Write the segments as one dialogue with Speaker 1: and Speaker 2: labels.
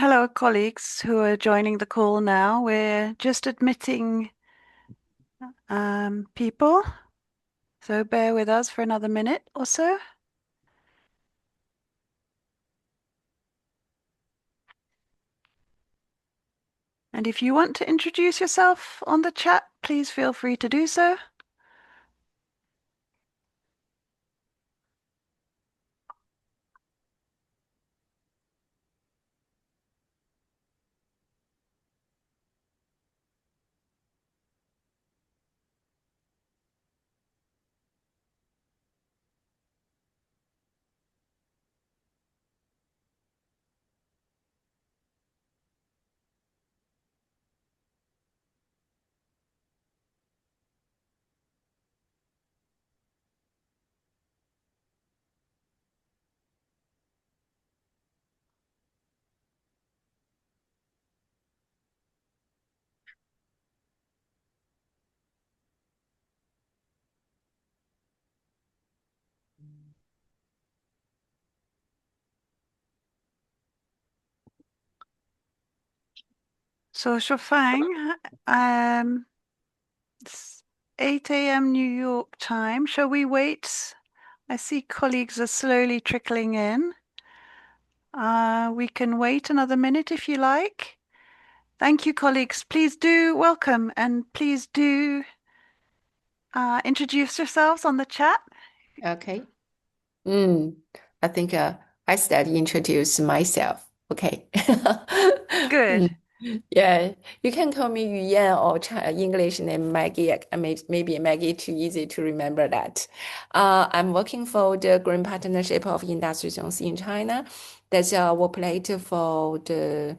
Speaker 1: Hello, colleagues who are joining the call now. We're just admitting people, so bear with us for another minute or so. And if you want to introduce yourself on the chat, please feel free to do so. So, Shofang, it's 8 a.m. New York time. Shall we wait? I see colleagues are slowly trickling in. We can wait another minute if you like. Thank you, colleagues. Please do welcome and please do introduce yourselves on the chat.
Speaker 2: Okay. I think I start introduce myself. Okay.
Speaker 1: Good.
Speaker 2: Mm, yeah, you can call me Yuyan or English name Maggie. Maybe Maggie too easy to remember that. I'm working for the Green Partnership of Industry Zones in China. That's operate for the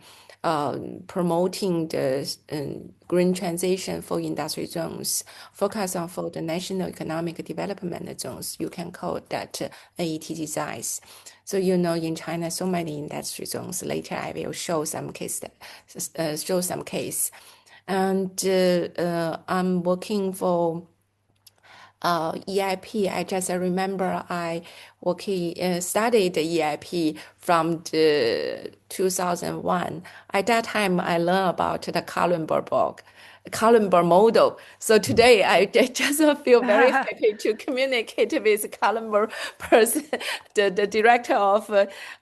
Speaker 2: promoting the green transition for industry zones, focus on for the national economic development zones. You can call that AETG size. So in China, so many industry zones. Later, I will show some case. And I'm working for EIP. I just remember I studied EIP from the 2001. At that time, I learned about the Kallenberg model. So today, I just feel very happy to communicate with Kallenberg person, the director of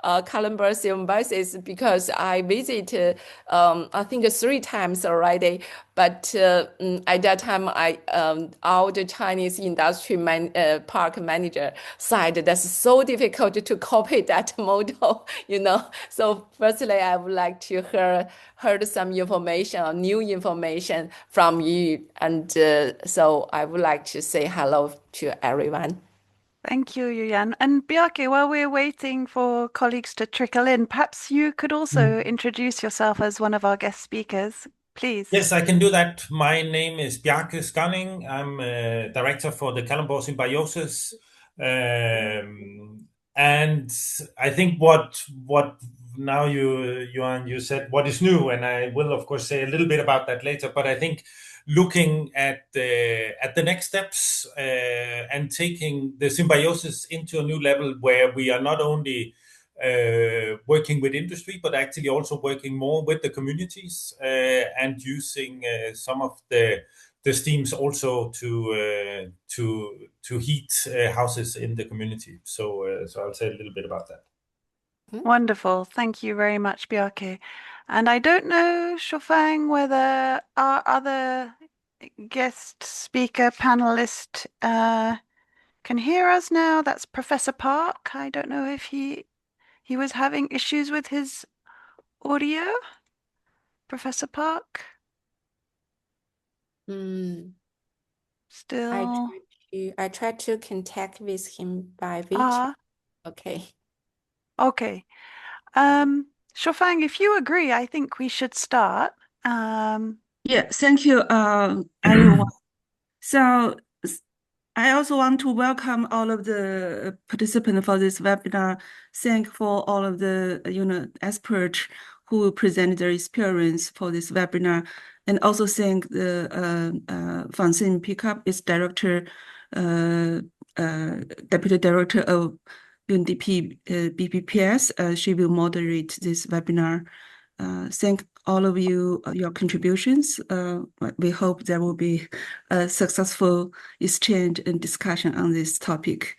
Speaker 2: Kallenberg symbiosis, because I visited, I think 3 times already. But at that time, all the Chinese industry park manager said that's so difficult to copy that model. So firstly, I would like to heard some information or new information from you. And so I would like to say hello to everyone.
Speaker 1: Thank you, Yuyan. And Bjarke, while we're waiting for colleagues to trickle in, perhaps you could also
Speaker 3: Mm.
Speaker 1: introduce yourself as one of our guest speakers, please.
Speaker 3: Yes, I can do that. My name is Bjarke Skanning. I'm director for the Kalundborg Symbiosis. And I think what now you said what is new, and I will of course say a little bit about that later. But I think looking at the next steps and taking the symbiosis into a new level where we are not only working with industry, but actually also working more with the communities and using some of the steams also to heat houses in the community. So I'll say a little bit about that.
Speaker 1: Wonderful. Thank you very much, Bjarke. And I don't know, Shofang, whether our other guest speaker panelist can hear us now. That's Professor Park. I don't know if he was having issues with his audio. Professor Park,
Speaker 2: Mm,
Speaker 1: still.
Speaker 2: I tried to contact with him by WeChat.
Speaker 1: Ah,
Speaker 2: Okay.
Speaker 1: okay. Shofang, if you agree, I think we should start. Um,
Speaker 4: Yeah, thank you, everyone. So I also want to welcome all of the participants for this webinar. Thank for all of the experts who presented their experience for this webinar, and also thank the Van Sin Pickup, its director, deputy director of UNDP BPPS. She will moderate this webinar. thank all of you, your contributions. We hope there will be a successful exchange and discussion on this topic.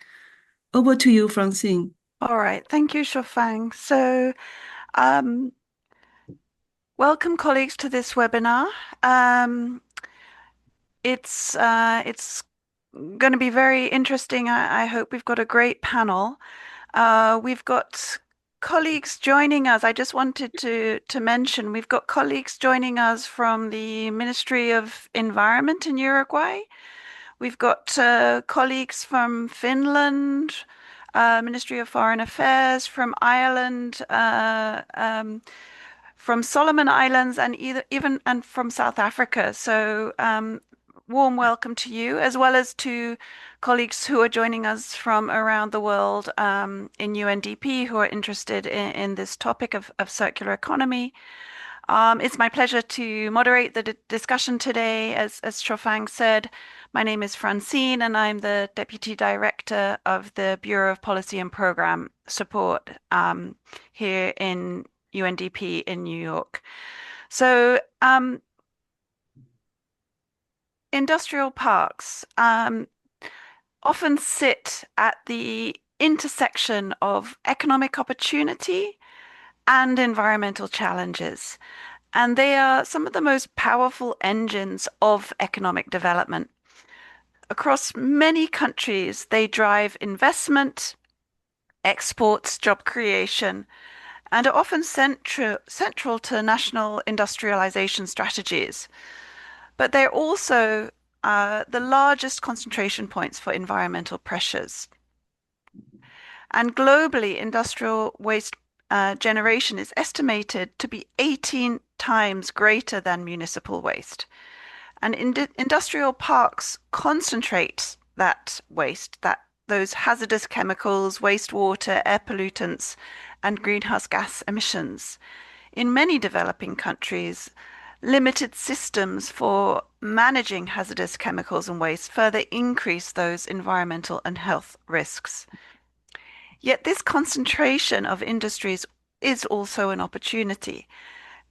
Speaker 4: Over to you, Francine.
Speaker 1: All right, thank you, Shofang. So, welcome colleagues to this webinar. It's going to be very interesting. I hope we've got a great panel. We've got colleagues joining us. I just wanted to mention we've got colleagues joining us from the Ministry of Environment in Uruguay. We've got colleagues from Finland, Ministry of Foreign Affairs, from Ireland, from Solomon Islands, and even from South Africa. So warm welcome to you, as well as to colleagues who are joining us from around the world in UNDP who are interested in this topic of circular economy. It's my pleasure to moderate the discussion today. As Shofang said, my name is Francine, and I'm the Deputy Director of the Bureau of Policy and Program Support here in UNDP in New York. So, industrial parks often sit at the intersection of economic opportunity and environmental challenges. And they are some of the most powerful engines of economic development. Across many countries, they drive investment, exports, job creation, and are often central to national industrialization strategies. But they're also the largest concentration points for environmental pressures. And globally, industrial waste generation is estimated to be 18 times greater than municipal waste. And industrial parks concentrate that waste, those hazardous chemicals, wastewater, air pollutants, and greenhouse gas emissions. In many developing countries, limited systems for managing hazardous chemicals and waste further increase those environmental and health risks. Yet this concentration of industries is also an opportunity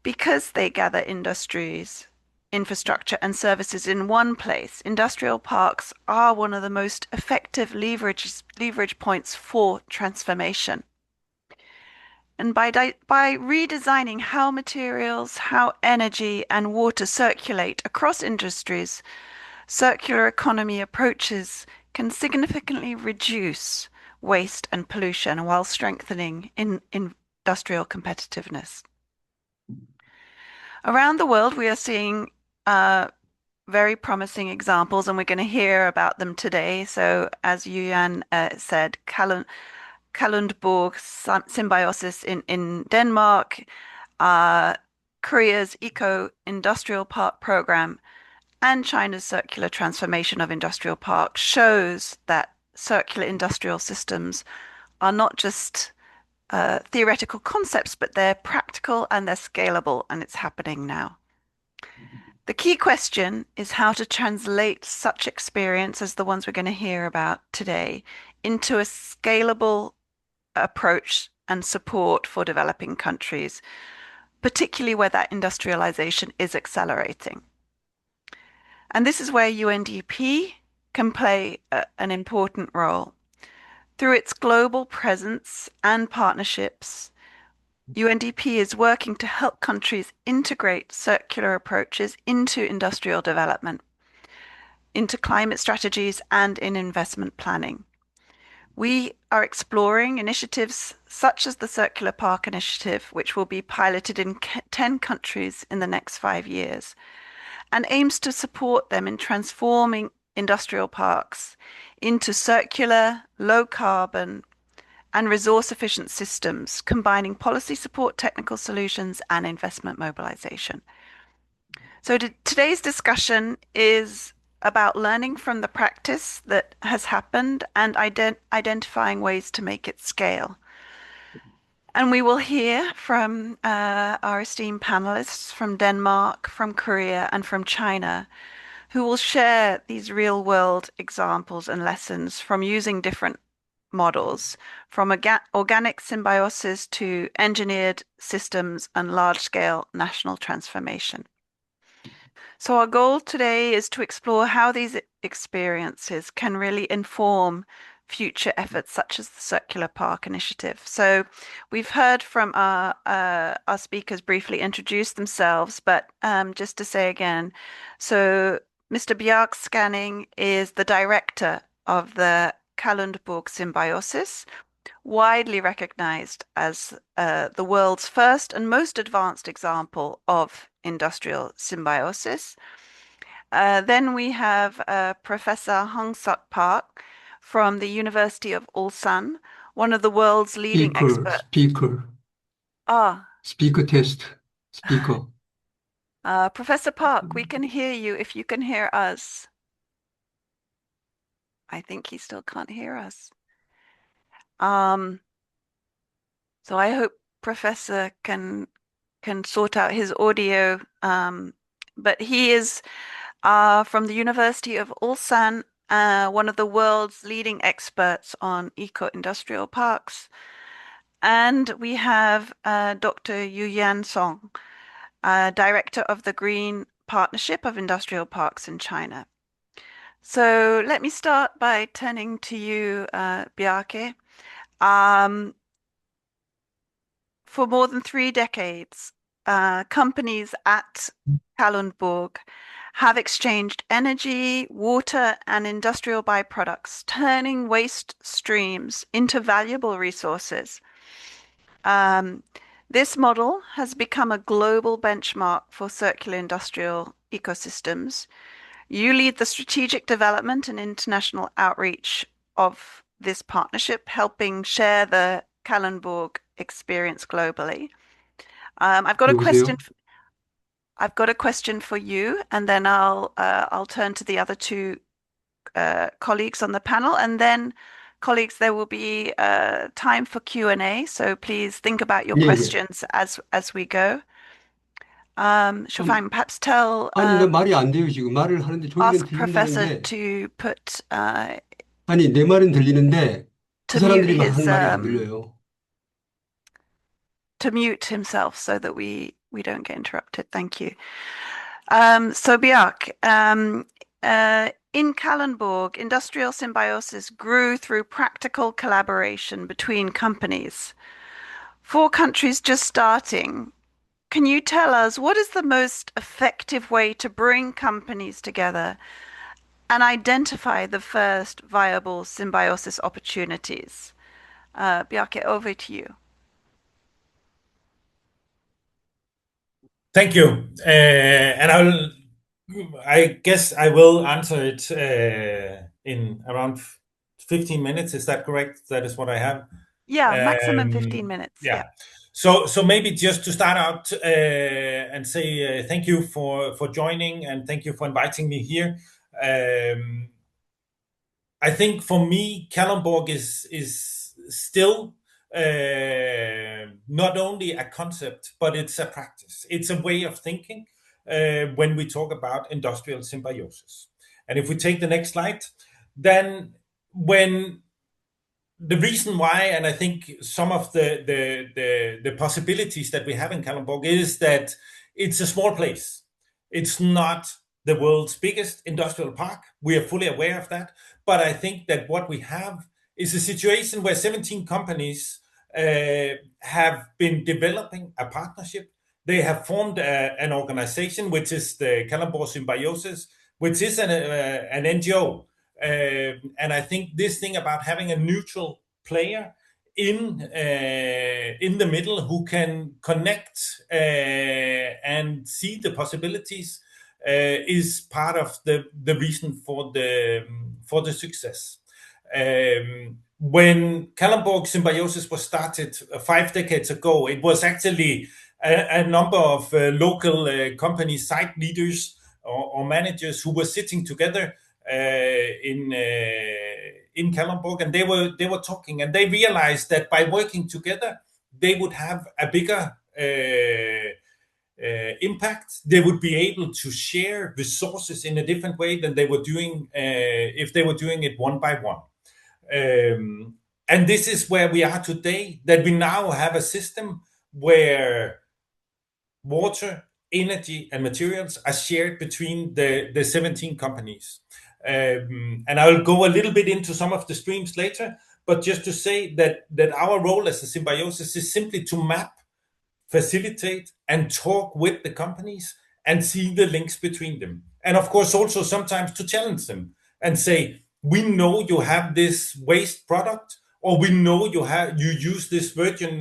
Speaker 1: because they gather industries, infrastructure, and services in one place. Industrial parks are one of the most effective leverage points for transformation. And by redesigning how materials, how energy, and water circulate across industries, circular economy approaches can significantly reduce waste and pollution while strengthening industrial competitiveness. Around the world, we are seeing very promising examples, and we're going to hear about them today. So, as Yuan said, Kalundborg symbiosis in Denmark, Korea's eco-industrial park program, and China's circular transformation of industrial parks shows that circular industrial systems are not just theoretical concepts, but they're practical and they're scalable, and it's happening now. The key question is how to translate such experience as the ones we're going to hear about today into a scalable approach and support for developing countries, particularly where that industrialization is accelerating. And this is where UNDP can play an important role. Through its global presence and partnerships, UNDP is working to help countries integrate circular approaches into industrial development, into climate strategies, and in investment planning. We are exploring initiatives such as the Circular Park Initiative, which will be piloted in 10 countries in the next 5 years, and aims to support them in transforming industrial parks into circular, low carbon, and resource efficient systems, combining policy support, technical solutions, and investment mobilization. So today's discussion is about learning from the practice that has happened and identifying ways to make it scale. And we will hear from our esteemed panelists from Denmark, from Korea, and from China, who will share these real-world examples and lessons from using different models, from organic symbiosis to engineered systems and large-scale national transformation. So our goal today is to explore how these experiences can really inform future efforts such as the Circular Park Initiative. So we've heard from our speakers briefly introduce themselves, but just to say again, so Mr. Bjark Scanning is the director of the Kalundborg Symbiosis, widely recognized as the world's first and most advanced example of industrial symbiosis. Then we have Professor Hong-Suk Park from the University of Ulsan, one of the world's leading experts.
Speaker 5: Speaker test. Speaker.
Speaker 1: Professor Park, we can hear you if you can hear us. I think he still can't hear us. So I hope Professor can sort out his audio. But he is from the University of Ulsan, one of the world's leading experts on eco-industrial parks. And we have Dr. Yuyan Song, director of the Green Partnership of Industrial Parks in China. So let me start by turning to you, Bjarke. For more than 3 decades, companies at Kalundborg have exchanged energy, water, and industrial byproducts, turning waste streams into valuable resources. This model has become a global benchmark for circular industrial ecosystems. You lead the strategic development and international outreach of this partnership, helping share the Kalundborg experience globally. I've got a question for you, and then I'll turn to the other 2 colleagues on the panel, and then colleagues, there will be time for Q&A, so please think about your questions as we go. Shofang, perhaps
Speaker 5: 아니, 나 말이 안 돼요, 지금. 말을 하는데 저기는
Speaker 1: ask Professor
Speaker 5: 들린다는데.
Speaker 1: to put
Speaker 5: 아니, 내 말은 들리는데 그
Speaker 1: to mute
Speaker 5: 사람들이
Speaker 1: his
Speaker 5: 하는 말이 안 들려요.
Speaker 1: to mute himself so that we don't get interrupted. Thank you. So Bjark, in Kalundborg, industrial symbiosis grew through practical collaboration between companies. For countries just starting, can you tell us what is the most effective way to bring companies together and identify the first viable symbiosis opportunities? Bjarke, over to you.
Speaker 3: Thank you. And I guess I will answer it in around 15 minutes. Is that correct? That is what I have.
Speaker 1: Yeah, maximum 15 minutes.
Speaker 3: Yeah. So maybe just to start out and say thank you for joining, and thank you for inviting me here. I think for me, Kalundborg is still not only a concept, but it's a practice. It's a way of thinking when we talk about industrial symbiosis. And if we take the next slide, then when the reason why, and I think some of the possibilities that we have in Kalundborg is that it's a small place. It's not the world's biggest industrial park. We are fully aware of that. But I think that what we have is a situation where 17 companies have been developing a partnership. They have formed an organization, which is the Kalundborg Symbiosis, which is an NGO. And I think this thing about having a neutral player in the middle who can connect and see the possibilities is part of the reason for the success. When Kalundborg Symbiosis was started 5 decades ago, it was actually a number of local company site leaders or managers who were sitting together in Kalundborg, and they were talking, and they realized that by working together, they would have a bigger impact. They would be able to share resources in a different way than they were doing if they were doing it one by one. And this is where we are today, that we now have a system where water, energy, and materials are shared between the 17 companies. And I'll go a little bit into some of the streams later, but just to say that our role as a symbiosis is simply to map, facilitate, and talk with the companies and see the links between them. And of course, also sometimes to challenge them and say, we know you have this waste product, or we know you use this virgin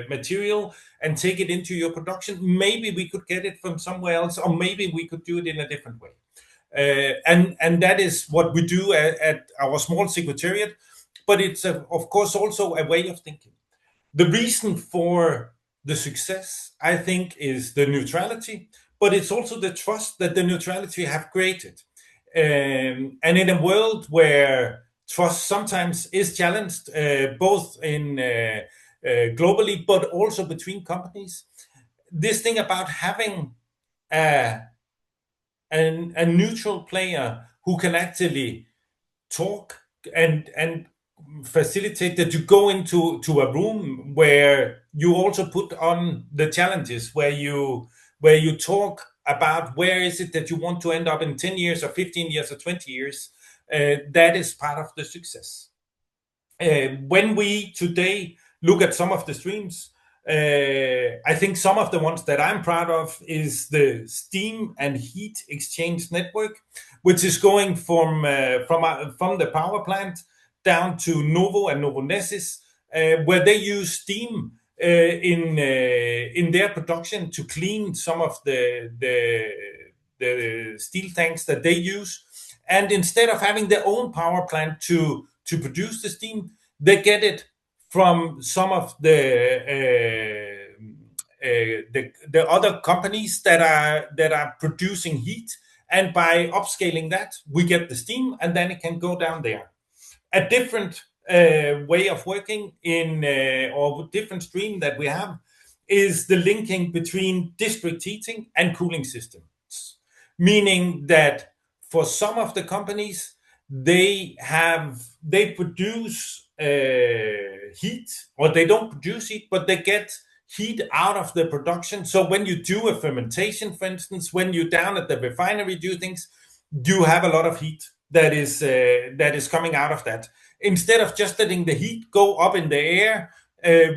Speaker 3: material and take it into your production. Maybe we could get it from somewhere else, or maybe we could do it in a different way. And that is what we do at our small secretariat. But it's, of course, also a way of thinking. The reason for the success, I think, is the neutrality, but it's also the trust that the neutrality have created. And in a world where trust sometimes is challenged, both in globally, but also between companies, this thing about having a neutral player who can actually talk and facilitate that you go into a room where you also put on the challenges, where you talk about where is it that you want to end up in 10 years or 15 years or 20 years. That is part of the success. When we today look at some of the streams, I think some of the ones that I'm proud of is the steam and heat exchange network, which is going from the power plant down to Novo and Novonesis, where they use steam in their production to clean some of the steel tanks that they use. And instead of having their own power plant to produce the steam, they get it from some of the other companies that are producing heat, and by upscaling that, we get the steam, and then it can go down there. A different way of working in or different stream that we have is the linking between district heating and cooling systems, meaning that for some of the companies, they produce heat, or they don't produce heat, but they get heat out of the production. So when you do a fermentation, for instance, when you're down at the refinery do things, you have a lot of heat that is coming out of that. Instead of just letting the heat go up in the air,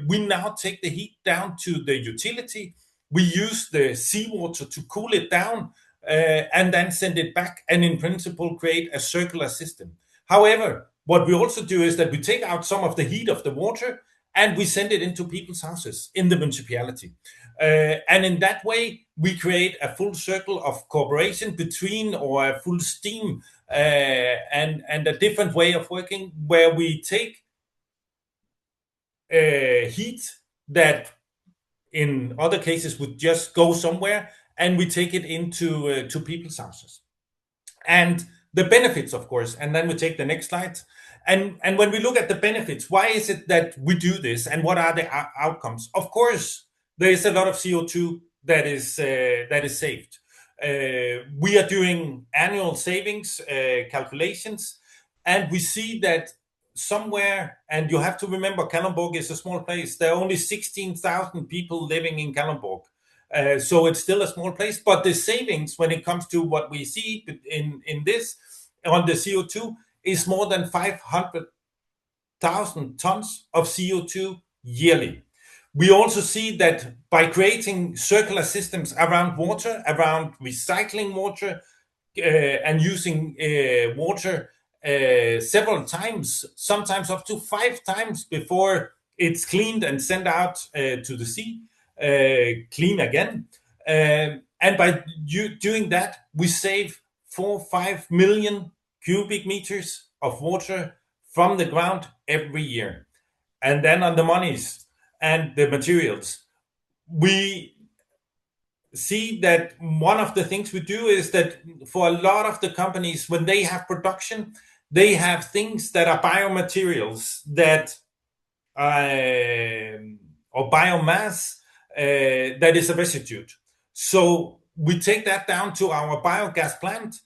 Speaker 3: we now take the heat down to the utility. We use the seawater to cool it down, and then send it back, and in principle create a circular system. However, what we also do is that we take out some of the heat of the water and we send it into people's houses in the municipality. And in that way, we create a full circle of cooperation between, or a full steam and a different way of working, where we take heat that in other cases would just go somewhere, and we take it into to people's houses. And the benefits, of course, and then we take the next slide. And when we look at the benefits, why is it that we do this, and what are the outcomes? Of course, there is a lot of CO2 that is saved. We are doing annual savings calculations, and we see that somewhere, and you have to remember, Kalundborg is a small place. There are only 16,000 people living in Kalundborg. So it's still a small place, but the savings when it comes to what we see in this on the CO2 is more than 500,000 tons of CO2 yearly. We also see that by creating circular systems around water, around recycling water, and using water several times, sometimes up to 5 times before it's cleaned and sent out to the sea, clean again. And by doing that, we save 4-5 million cubic meters of water from the ground every year. And then on the monies and the materials, we see that one of the things we do is that for a lot of the companies, when they have production, they have things that are biomaterials that or biomass that is a residue. So we take that down to our biogas plant.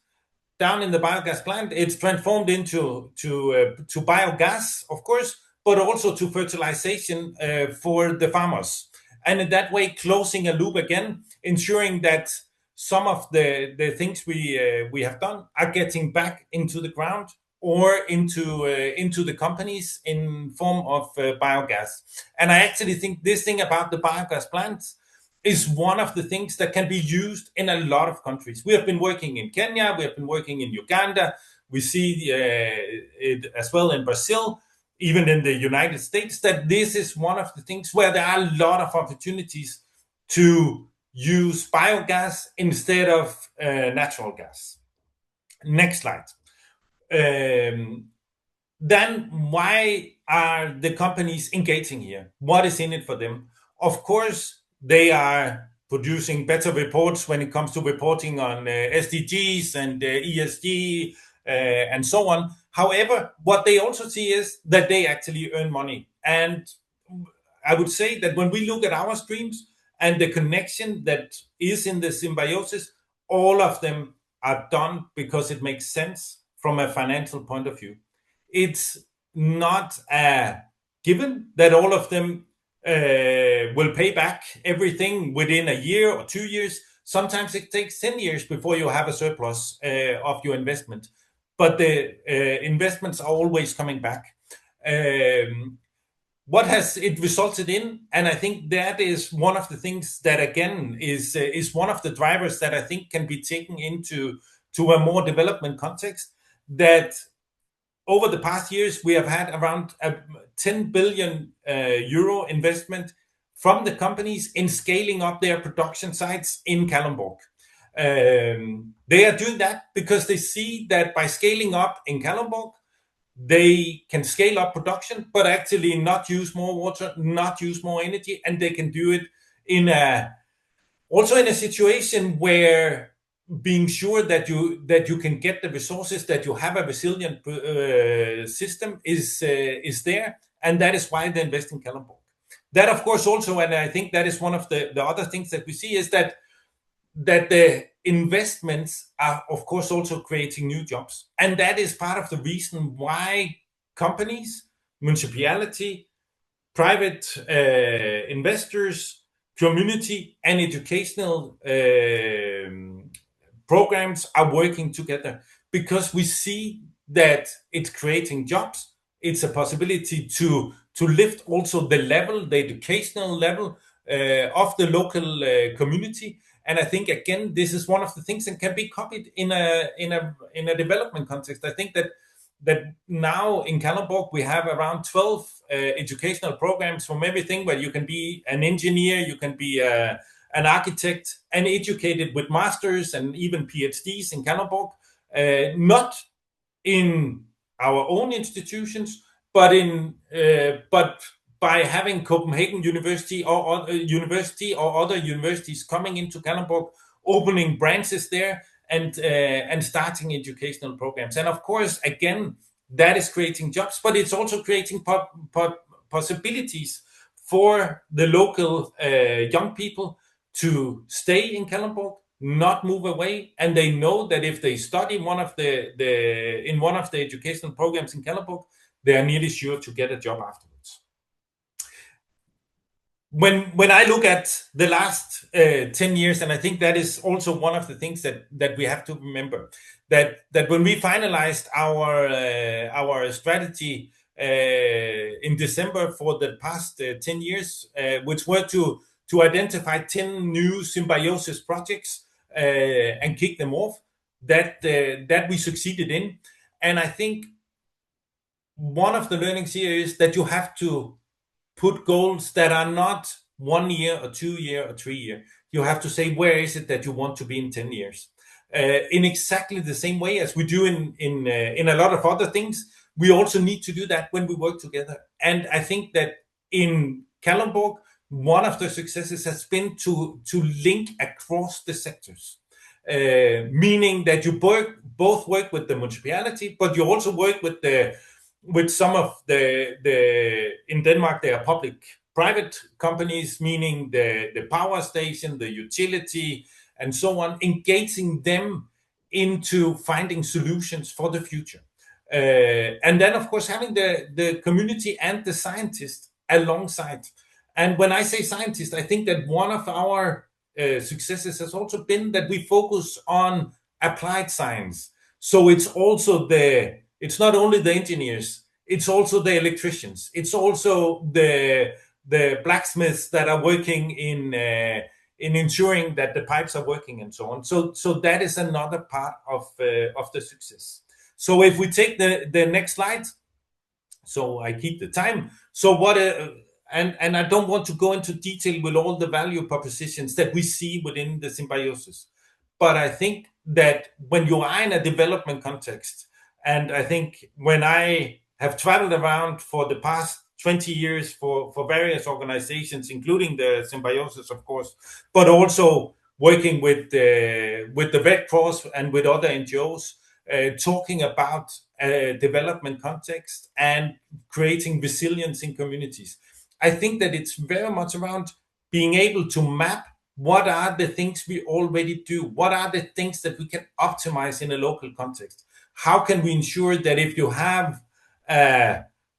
Speaker 3: Down in the biogas plant, it's transformed into to biogas, of course, but also to fertilization for the farmers. And in that way, closing a loop again, ensuring that some of the things we have done are getting back into the ground or into the companies in form of biogas. And I actually think this thing about the biogas plants is one of the things that can be used in a lot of countries. We have been working in Kenya, we have been working in Uganda, we see it as well in Brazil, even in the United States, that this is one of the things where there are a lot of opportunities to use biogas instead of natural gas. Next slide. Then why are the companies engaging here? What is in it for them? Of course, they are producing better reports when it comes to reporting on SDGs and ESG and so on. However, what they also see is that they actually earn money. And I would say that when we look at our streams and the connection that is in the symbiosis, all of them are done because it makes sense from a financial point of view. It's not a given that all of them will pay back everything within a year or 2 years. Sometimes it takes 10 years before you have a surplus of your investment, but the investments are always coming back. What has it resulted in? And I think that is one of the things that, again, is one of the drivers that I think can be taken into a more development context, that over the past years, we have had around a 10 billion euro investment from the companies in scaling up their production sites in Kalundborg. They are doing that because they see that by scaling up in Kalundborg, they can scale up production, but actually not use more water, not use more energy, and they can do it also in a situation where being sure that you can get the resources, that you have a resilient system is there, and that is why they invest in Kalundborg. That, of course, also, and I think that is one of the other things that we see, is that the investments are, of course, also creating new jobs, and that is part of the reason why companies, municipality, private investors, community, and educational programs are working together, because we see that it's creating jobs. It's a possibility to lift also the level, the educational level of the local community. And I think, again, this is one of the things that can be copied in a development context. I think that now in Kalundborg we have around 12 educational programs, from everything where you can be an engineer, you can be an architect, and educated with masters and even PhDs in Kalundborg, not in our own institutions, but by having Copenhagen University or other universities coming into Kalundborg, opening branches there, and starting educational programs. And of course, again, that is creating jobs, but it's also creating possibilities for the local young people to stay in Kalundborg, not move away, and they know that if they study in one of the educational programs in Kalundborg, they are nearly sure to get a job afterwards. When I look at the last 10 years, and I think that is also one of the things that we have to remember, that when we finalized our strategy in December for the past 10 years, which were to identify 10 new symbiosis projects and kick them off, that we succeeded in. And I think one of the learnings here is that you have to put goals that are not 1 year or 2 year or 3 year. You have to say, where is it that you want to be in 10 years? In exactly the same way as we do in a lot of other things, we also need to do that when we work together. And I think that in Kalundborg, one of the successes has been to link across the sectors, meaning that you both work with the municipality, but you also work with some of the in Denmark, they are public-private companies, meaning the power station, the utility, and so on, engaging them into finding solutions for the future. And then, of course, having the community and the scientists alongside. And when I say scientists, I think that one of our successes has also been that we focus on applied science. So it's not only the engineers, it's also the electricians, it's also the blacksmiths that are working in ensuring that the pipes are working and so on. So that is another part of the success. So if we take the next slide, so I keep the time. So and I don't want to go into detail with all the value propositions that we see within the symbiosis, but I think that when you are in a development context, and I think when I have traveled around for the past 20 years for various organizations, including the symbiosis, of course, but also working with the Red Cross and with other NGOs, talking about development context and creating resilience in communities. I think that it's very much around being able to map what are the things we already do, what are the things that we can optimize in a local context. How can we ensure that if you have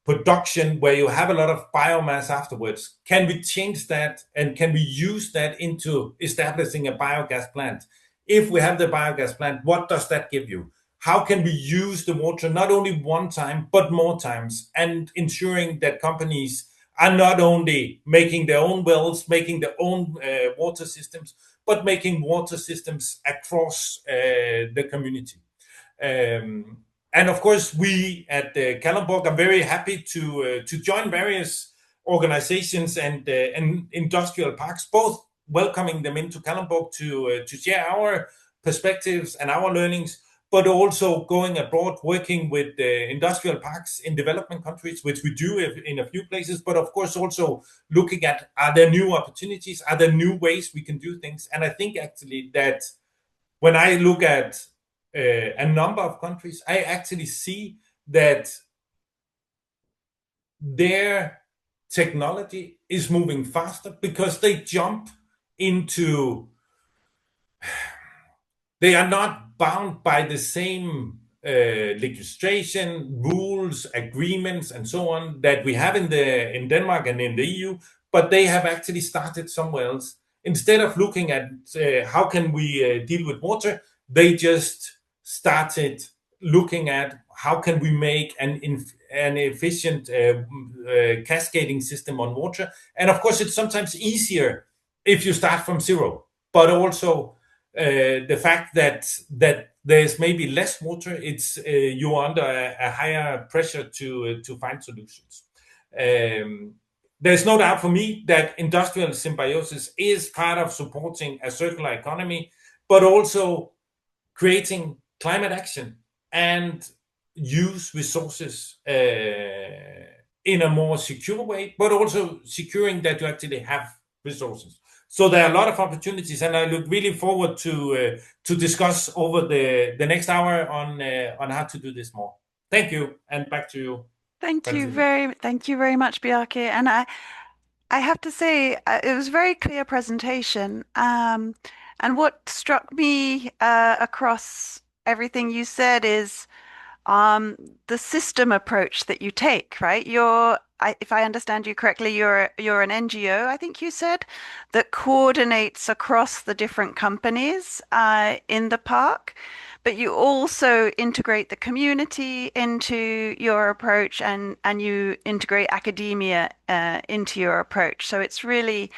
Speaker 3: production where you have a lot of biomass afterwards, can we change that and can we use that into establishing a biogas plant? If we have the biogas plant, what does that give you? How can we use the water not only one time, but more times, and ensuring that companies are not only making their own wells, making their own water systems, but making water systems across the community. And of course, we at Kalundborg are very happy to join various organizations and industrial parks, both welcoming them into Kalundborg to share our perspectives and our learnings, but also going abroad, working with industrial parks in development countries, which we do in a few places, but of course also looking at, are there new opportunities? Are there new ways we can do things? And I think actually that when I look at a number of countries, I actually see that their technology is moving faster because they jump into, they are not bound by the same legislation, rules, agreements, and so on that we have in Denmark and in the EU, but they have actually started somewhere else. Instead of looking at how can we deal with water, they just started looking at how can we make an efficient cascading system on water. And of course, it's sometimes easier if you start from zero, but also the fact that there's maybe less water, it's you're under a higher pressure to find solutions. There's no doubt for me that industrial symbiosis is part of supporting a circular economy, but also creating climate action and use resources in a more secure way, but also securing that you actually have resources. So there are a lot of opportunities, and I look really forward to discuss over the next hour on how to do this more. Thank you, and back to you.
Speaker 1: Thank you very much, Bjarke. And I have to say, it was a very clear presentation. And what struck me across everything you said is the system approach that you take, right? If I understand you correctly, you're an NGO, I think you said, that coordinates across the different companies in the park, but you also integrate the community into your approach, and you integrate academia into your approach. So it's really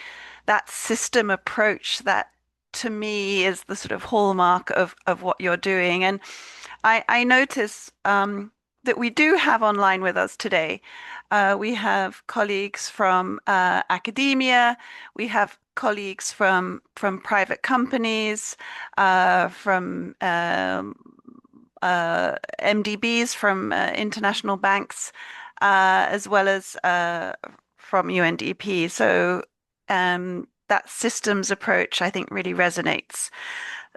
Speaker 1: that system approach that, to me, is the sort of hallmark of what you're doing. And I notice that we do have online with us today. We have colleagues from academia, we have colleagues from private companies, from MDBs, from international banks, as well as from UNDP. So that systems approach, I think, really resonates.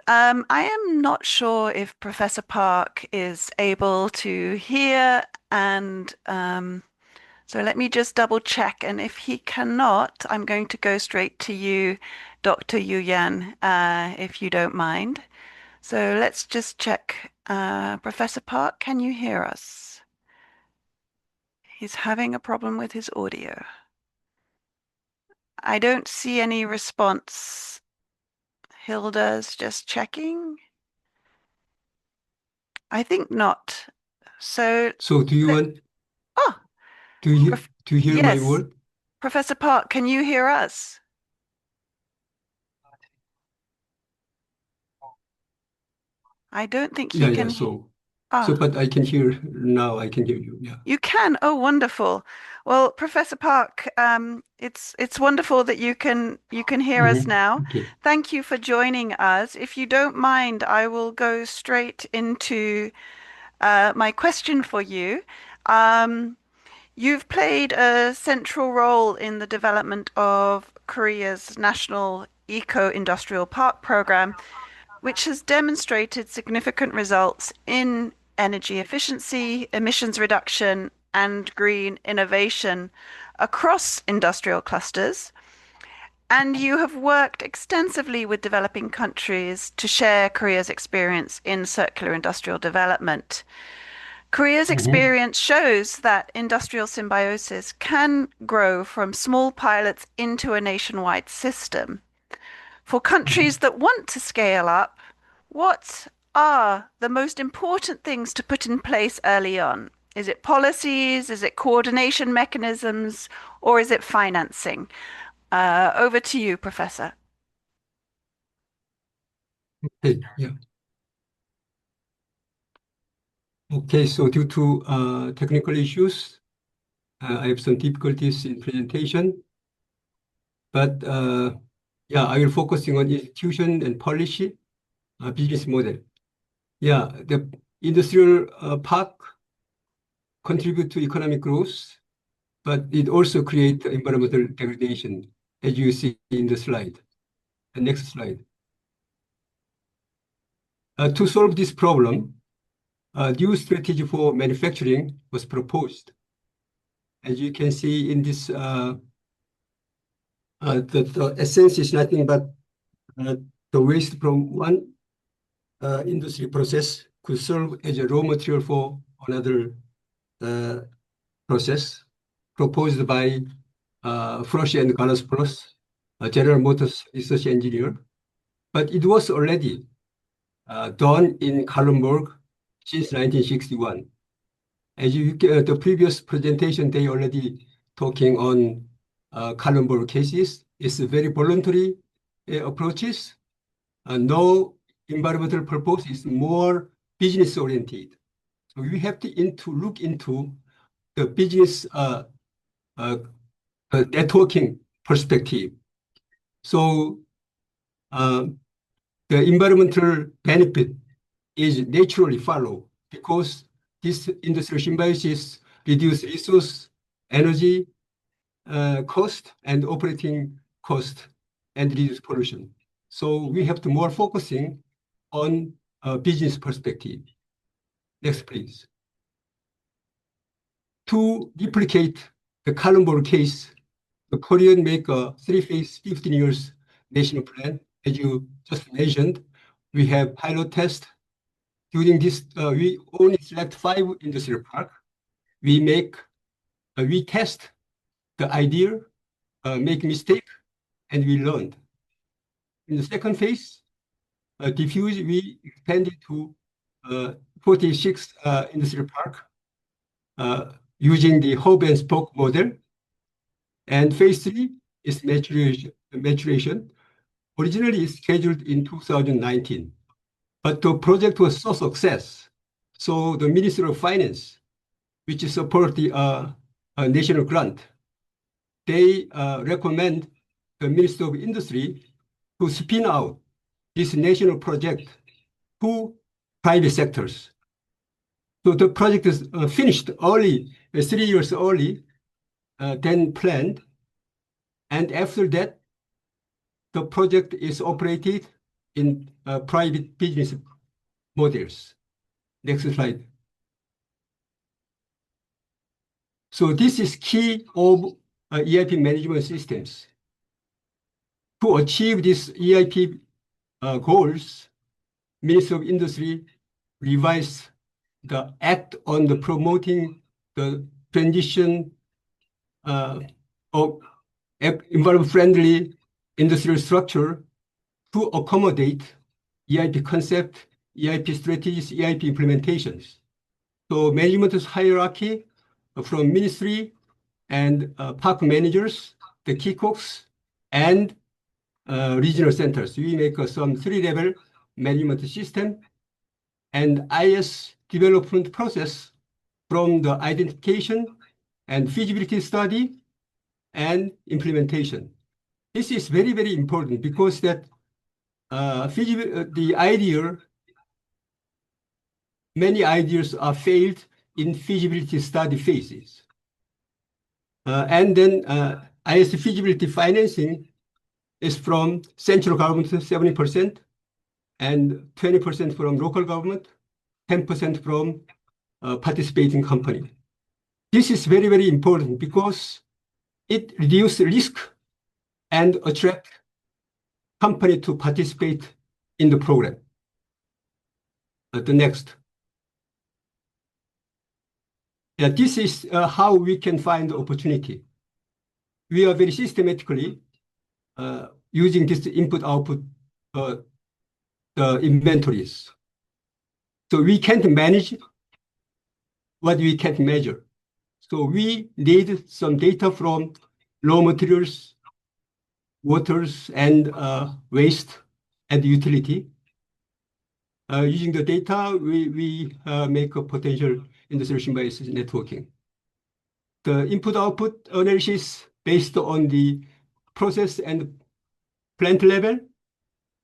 Speaker 1: I am not sure if Professor Park is able to hear, and so let me just double check. And if he cannot, I'm going to go straight to you, Dr. Yuyan, if you don't mind. So let's just check. Professor Park, can you hear us? He's having a problem with his audio. I don't see any response. Hilda's just checking. I think not. So
Speaker 5: do you want,
Speaker 1: oh,
Speaker 5: do you hear my
Speaker 1: yes.
Speaker 5: word?
Speaker 1: Professor Park, can you hear us? I don't think he can.
Speaker 5: But I can hear now. I can hear you. Yeah.
Speaker 1: You can. Oh, wonderful. Well, Professor Park, it's wonderful that you can hear us now.
Speaker 5: Okay.
Speaker 1: Thank you for joining us. If you don't mind, I will go straight into my question for you. You've played a central role in the development of Korea's national eco-industrial park program, which has demonstrated significant results in energy efficiency, emissions reduction, and green innovation across industrial clusters. And you have worked extensively with developing countries to share Korea's experience in circular industrial development. Korea's experience shows that industrial symbiosis can grow from small pilots into a nationwide system. For countries that want to scale up, what are the most important things to put in place early on? Is it policies? Is it coordination mechanisms? Or is it financing? Over to you, Professor.
Speaker 5: Okay. Yeah. Okay. So due to technical issues, I have some difficulties in presentation. But yeah, I will focusing on institution and policy, business model. Yeah, the industrial park contribute to economic growth, but it also create environmental degradation, as you see in the slide. The next slide. To solve this problem, a new strategy for manufacturing was proposed. As you can see in this, the essence is nothing but the waste from one industry process could serve as a raw material for another process proposed by Frosch and Gallas, General Motors research engineer. But it was already done in Kalundborg since 1961. As you the previous presentation, they already talking on Kalundborg cases. It's a very voluntary approaches. No environmental purpose is more business oriented. So we have to look into the business networking perspective. So the environmental benefit is naturally follow because this industrial symbiosis reduce resource, energy cost, and operating cost, and reduce pollution. So we have to more focusing on business perspective. Next, please. To replicate the Kalundborg case, the Korean make a three-phase 15 years national plan. As you just mentioned, we have pilot test. During this, we only select 5 industrial park. We test the idea, make mistake, and we learned. In the second phase, diffuse, we expanded to 46 industrial park using the hub and spoke model. And phase 3 is maturation. Originally scheduled in 2019, but the project was so success. So the Ministry of Finance, which support the national grant, they recommend the Ministry of Industry to spin out this national project to private sectors. So the project is finished early, 3 years early than planned. And after that, the project is operated in private business models. Next slide. So this is key of EIP management systems. To achieve these EIP goals, Ministry of Industry revised the act on the promoting the transition of environment-friendly industrial structure to accommodate EIP concept, EIP strategies, EIP implementations. So management hierarchy from ministry and park managers, the kickoffs, and regional centers. We make some three-level management system and IS development process from the identification and feasibility study and implementation. This is very, very important because that the idea, many ideas are failed in feasibility study phases. And then IS feasibility financing is from central government 70% and 20% from local government, 10% from participating company. This is very, very important because it reduces risk and attract company to participate in the program. The next. Yeah, this is how we can find the opportunity. We are very systematically using this input-output inventories. So we can't manage what we can't measure. So we need some data from raw materials, waters, and waste and utility. Using the data, we make a potential industrial symbiosis networking. The input-output analysis based on the process and plant level,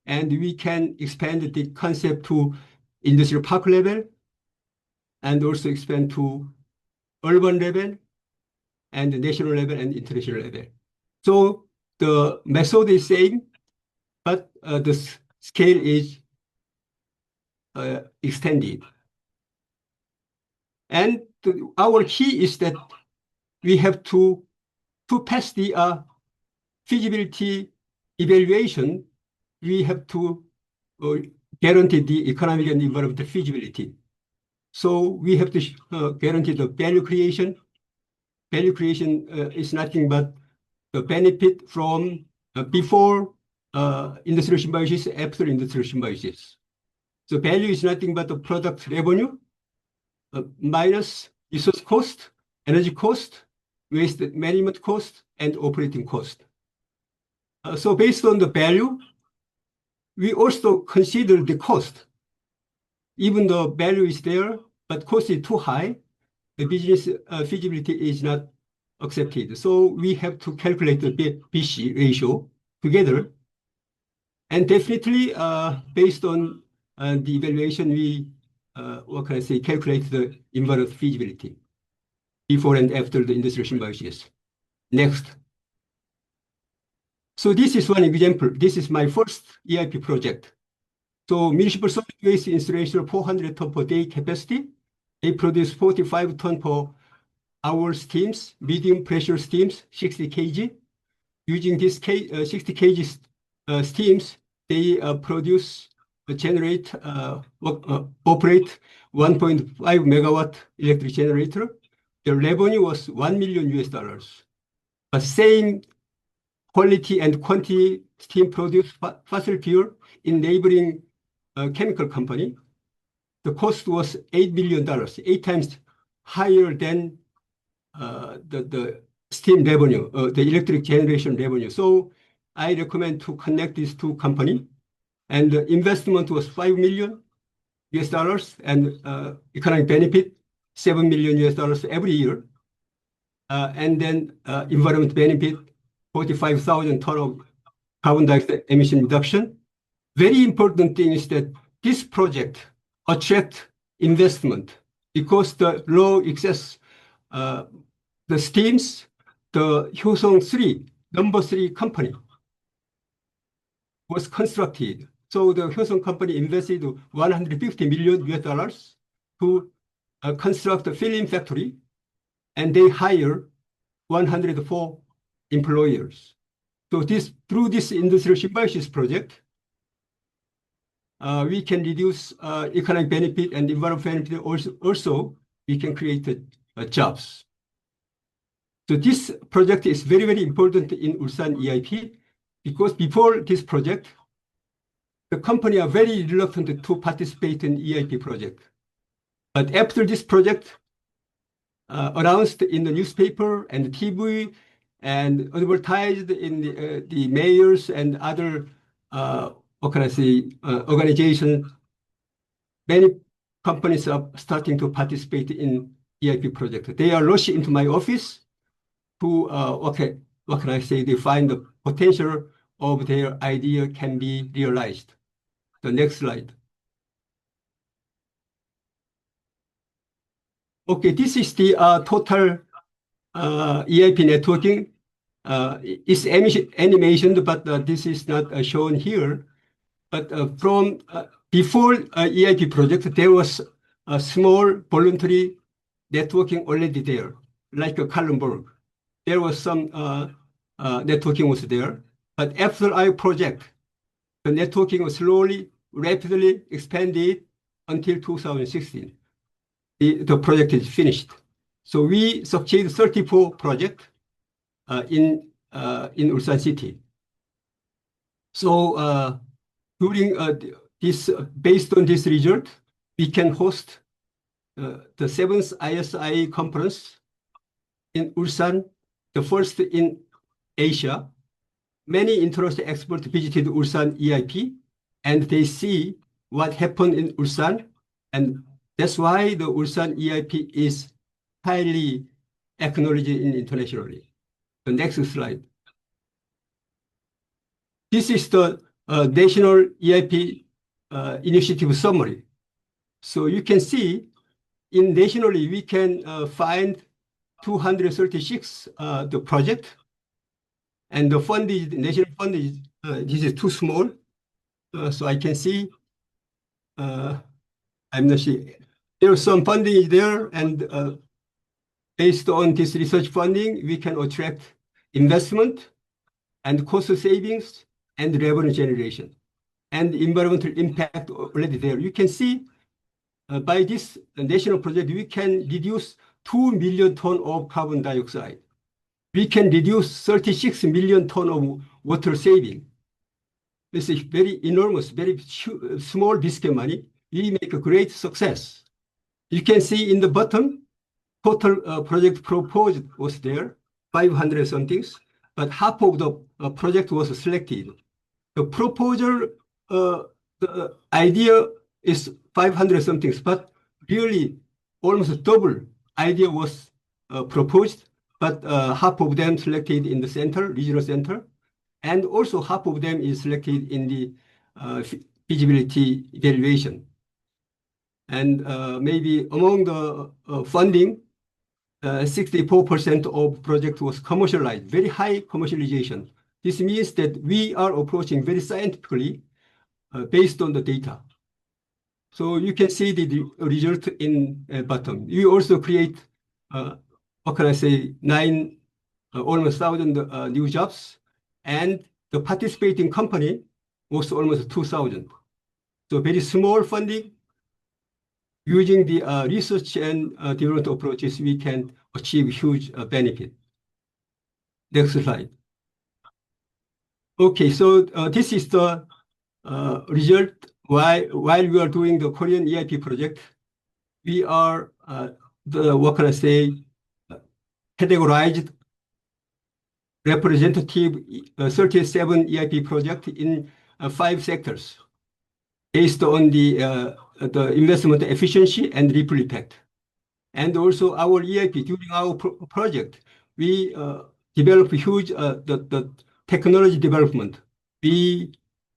Speaker 5: and we can expand the concept to industrial park level, and also expand to urban level, and the national level and international level. So the method is same, but the scale is extended. And our key is that we have to pass the feasibility evaluation, we have to guarantee the economic and environmental feasibility. So we have to guarantee the value creation. Value creation is nothing but the benefit from before industrial symbiosis, after industrial symbiosis. So value is nothing but the product revenue minus resource cost, energy cost, waste management cost, and operating cost. So based on the value, we also consider the cost. Even though value is there, but cost is too high, the business feasibility is not accepted. So we have to calculate the BC ratio together. And definitely, based on the evaluation, we, what can I say, calculate the environmental feasibility before and after the industrial symbiosis. Next. So this is one example. This is my first EIP project. So municipal solid waste installation 400 ton per day capacity. They produce 45 ton per hour steams, medium pressure steams, 60 kg. Using this 60 kg steams, they generate, operate 1.5 megawatt electric generator. The revenue was $1 million. But same quality and quantity steam produced fossil fuel in neighboring chemical company. The cost was $8 million, 8 times higher than the steam revenue, the electric generation revenue. So I recommend to connect these two companies. And the investment was $5 million and economic benefit $7 million every year. And then environment benefit 45,000 ton of carbon dioxide emission reduction. Very important thing is that this project attract investment because the low excess, the steams, the Hyosung 3, number 3 company was constructed. So the Hyosung company invested $150 million to construct a filling factory, and they hire 104 employers. So through this industrial symbiosis project, we can reduce economic benefit and environmental benefit. Also, we can create jobs. So this project is very, very important in Ulsan EIP because before this project, the company are very reluctant to participate in EIP project. But after this project announced in the newspaper and the TV and advertised in the mayors and other, what can I say, organizations, many companies are starting to participate in EIP project. They are rushing into my office to, okay, what can I say, they find the potential of their idea can be realized. The next slide. Okay, this is the total EIP networking. It's animation, but this is not shown here. But from before EIP project, there was a small voluntary networking already there, like a Kallenberg. There was some networking was there. But after our project, the networking was slowly, rapidly expanded until 2016. The project is finished. So we succeeded 34 projects in Ulsan City. So during this, based on this result, we can host the 7th ISI conference in Ulsan, the first in Asia. Many international experts visited Ulsan EIP, and they see what happened in Ulsan, and that's why the Ulsan EIP is highly acknowledged internationally. The next slide. This is the national EIP initiative summary. So you can see in nationally, we can find 236 the project, and the fund is, national fund is, this is too small. So I can see, I'm not sure. There is some funding there, and based on this research funding, we can attract investment and cost savings and revenue generation and environmental impact already there. You can see by this national project, we can reduce 2 million tons of carbon dioxide. We can reduce 36 million tons of water saving. This is very enormous, very small biscuit money. We make a great success. You can see in the bottom, total project proposed was there, 500 somethings, but half of the project was selected. The proposal, the idea is 500 somethings, but really almost double idea was proposed, but half of them selected in the center, regional center, and also half of them is selected in the feasibility evaluation. And maybe among the funding, 64% of project was commercialized, very high commercialization. This means that we are approaching very scientifically based on the data. So you can see the result in bottom. You also create, what can I say, almost 1,000 new jobs, and the participating company was almost 2,000. So very small funding. Using the research and development approaches, we can achieve huge benefit. Next slide. Okay, so this is the result. While we are doing the Korean EIP project, we are what can I say, categorized representative 37 EIP project in 5 sectors based on the investment efficiency and ripple effect. And also our EIP, during our project, we develop huge the technology development. We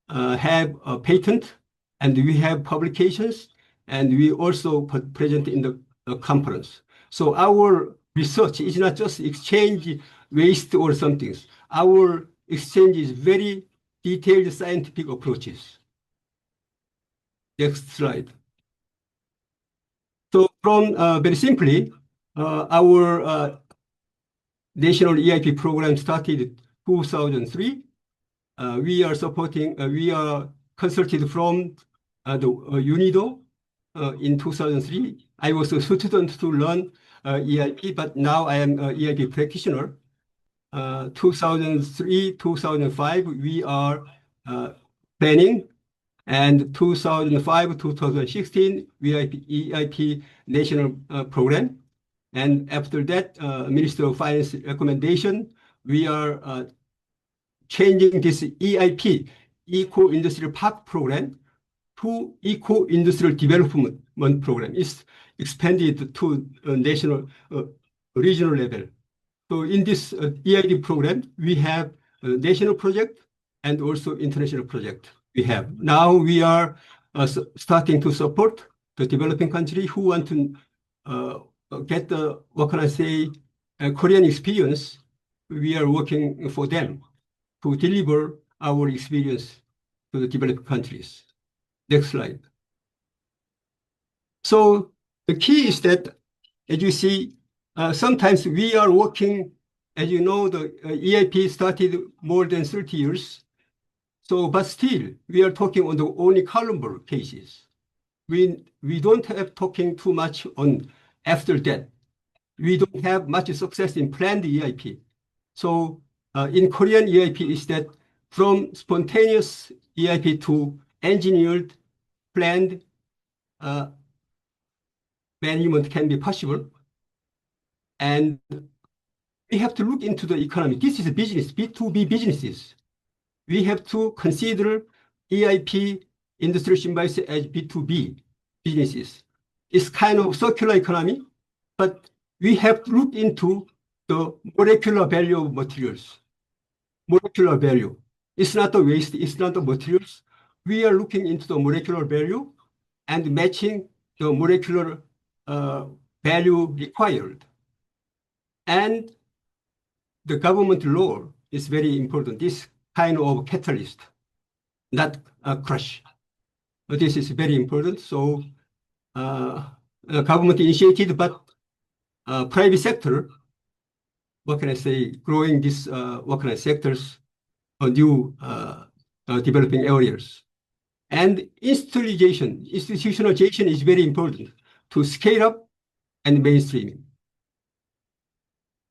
Speaker 5: have a patent, and we have publications, and we also present in the conference. So our research is not just exchange waste or something. Our exchange is very detailed scientific approaches. Next slide. So from very simply, our national EIP program started in 2003. We are supporting, we are consulted from the UNIDO in 2003. I was a student to learn EIP, but now I am an EIP practitioner. 2003, 2005, we are planning, and 2005, 2016, EIP national program. And after that, Minister of Finance recommendation, we are changing this EIP, Eco-Industrial Park Program, to Eco-Industrial Development Program. It's expanded to national, regional level. So in this EID program, we have a national project and also international project we have. Now we are starting to support the developing country who want to get the, what can I say, Korean experience. We are working for them to deliver our experience to the developed countries. Next slide. So the key is that, as you see, sometimes we are working, as you know, the EIP started more than 30 years. So, but still, we are talking on the only Kalundborg cases. We don't have talking too much on after that. We don't have much success in planned EIP. So in Korean EIP is that from spontaneous EIP to engineered, planned management can be possible. And we have to look into the economy. This is a business, B2B businesses. We have to consider EIP, industrial symbiosis as B2B businesses. It's kind of circular economy, but we have to look into the molecular value of materials. Molecular value. It's not the waste, it's not the materials. We are looking into the molecular value and matching the molecular value required. And the government law is very important. This kind of catalyst, not a crush. This is very important. So government initiated, but private sector, what can I say, growing this, what kind of sectors, new developing areas. And institutionalization is very important to scale up and mainstreaming.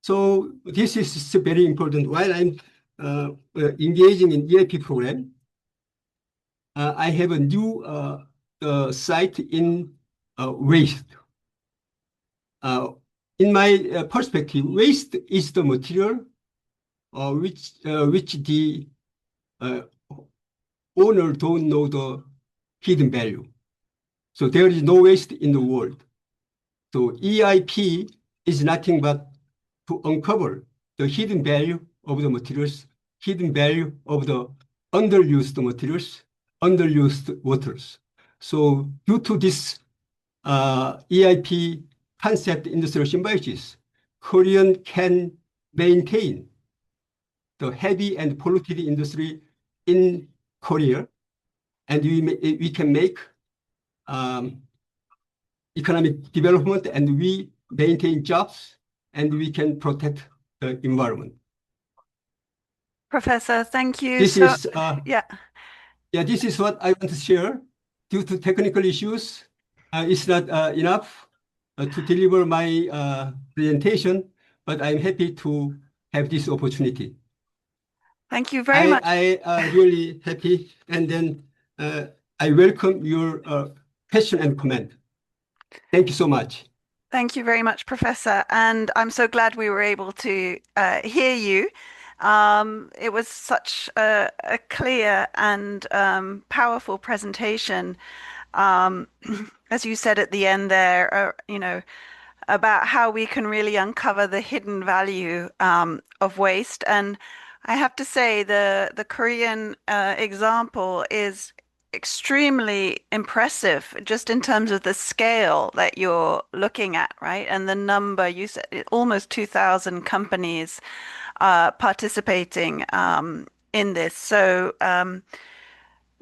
Speaker 5: So this is very important. While I'm engaging in EIP program, I have a new site in waste. In my perspective, waste is the material which the owner don't know the hidden value. So there is no waste in the world. So EIP is nothing but to uncover the hidden value of the materials, hidden value of the underused materials, underused waters. So due to this EIP concept, industrial symbiosis, Korean can maintain the heavy and polluted industry in Korea, and we can make economic development, and we maintain jobs, and we can protect the environment.
Speaker 1: Professor, thank you.
Speaker 5: This is
Speaker 1: yeah.
Speaker 5: This is what I want to share. Due to technical issues, it's not enough to deliver my presentation, but I'm happy to have this opportunity.
Speaker 1: Thank you very much.
Speaker 5: I really happy, and then I welcome your question and comment. Thank you so much.
Speaker 1: Thank you very much, Professor. And I'm so glad we were able to hear you. It was such a clear and powerful presentation. As you said at the end there, about how we can really uncover the hidden value of waste. And I have to say the Korean example is extremely impressive just in terms of the scale that you're looking at, right? And the number, you said almost 2,000 companies participating in this. So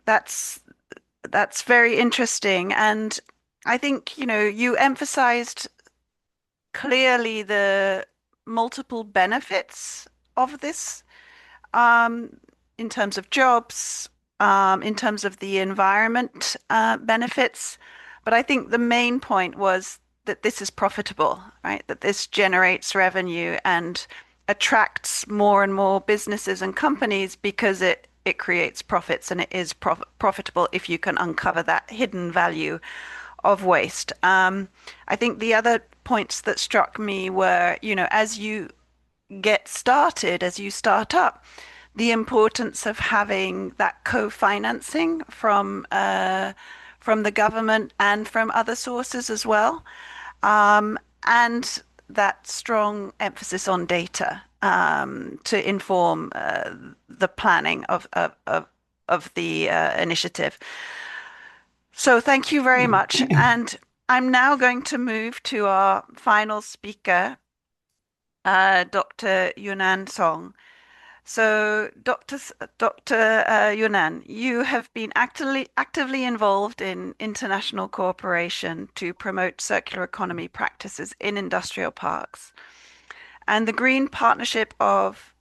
Speaker 1: that's very interesting. And I think, you emphasized clearly the multiple benefits of this in terms of jobs, in terms of the environment benefits. But I think the main point was that this is profitable, right? That this generates revenue and attracts more and more businesses and companies because it creates profits and it is profitable if you can uncover that hidden value of waste. I think the other points that struck me were, as you get started, as you start up, the importance of having that co-financing from the government and from other sources as well, and that strong emphasis on data to inform the planning of the initiative. So thank you very much. And I'm now going to move to our final speaker, Dr. Yunan Song. So, Dr. Yunan, you have been actively involved in international cooperation to promote circular economy practices in industrial parks. And the Green Partnership of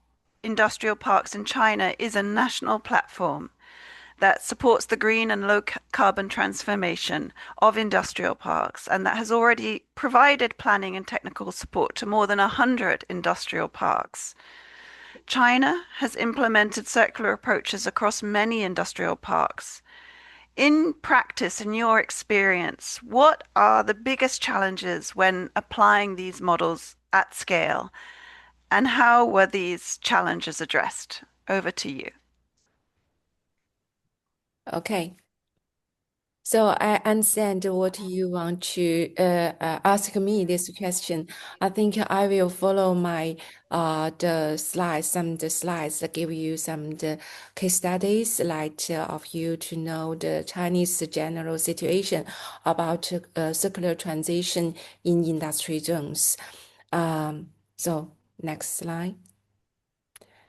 Speaker 1: Industrial Parks in China is a national platform that supports the green and low carbon transformation of industrial parks, and that has already provided planning and technical support to more than 100 industrial parks. China has implemented circular approaches across many industrial parks. In practice, in your experience, what are the biggest challenges when applying these models at scale, and how were these challenges addressed? Over to you.
Speaker 2: Okay. So I understand what you want to ask me this question. I think I will follow my the slides that give you some the case studies like of you to know the Chinese general situation about circular transition in industry zones. So next slide.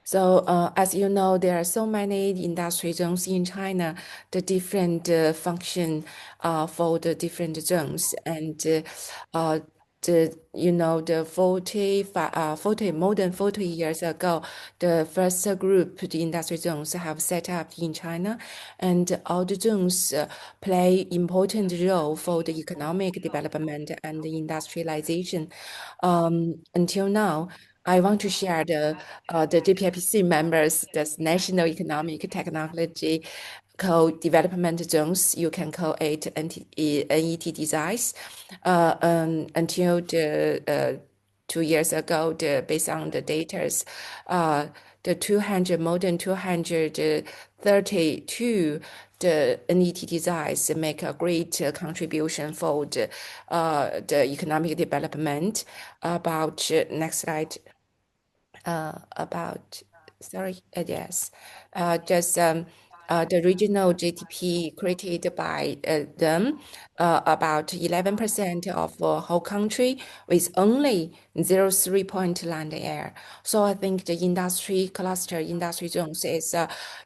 Speaker 2: So, as you know, there are so many industry zones in China, the different function for the different zones, and the 40 more than 40 years ago, the first group, the industry zones have set up in China, and all the zones play important role for the economic development and the industrialization. Until now, I want to share the GPIPC members, the National Economic Technology Co-Development Zones. You can call it NET designs. Until the 2 years ago, based on the data, the more than 232 the NET designs make a great contribution for the economic development. About next slide. About sorry, yes, just the regional GDP created by them, about 11% of the whole country with only 0.3 point land air. So I think the industry cluster, industry zones is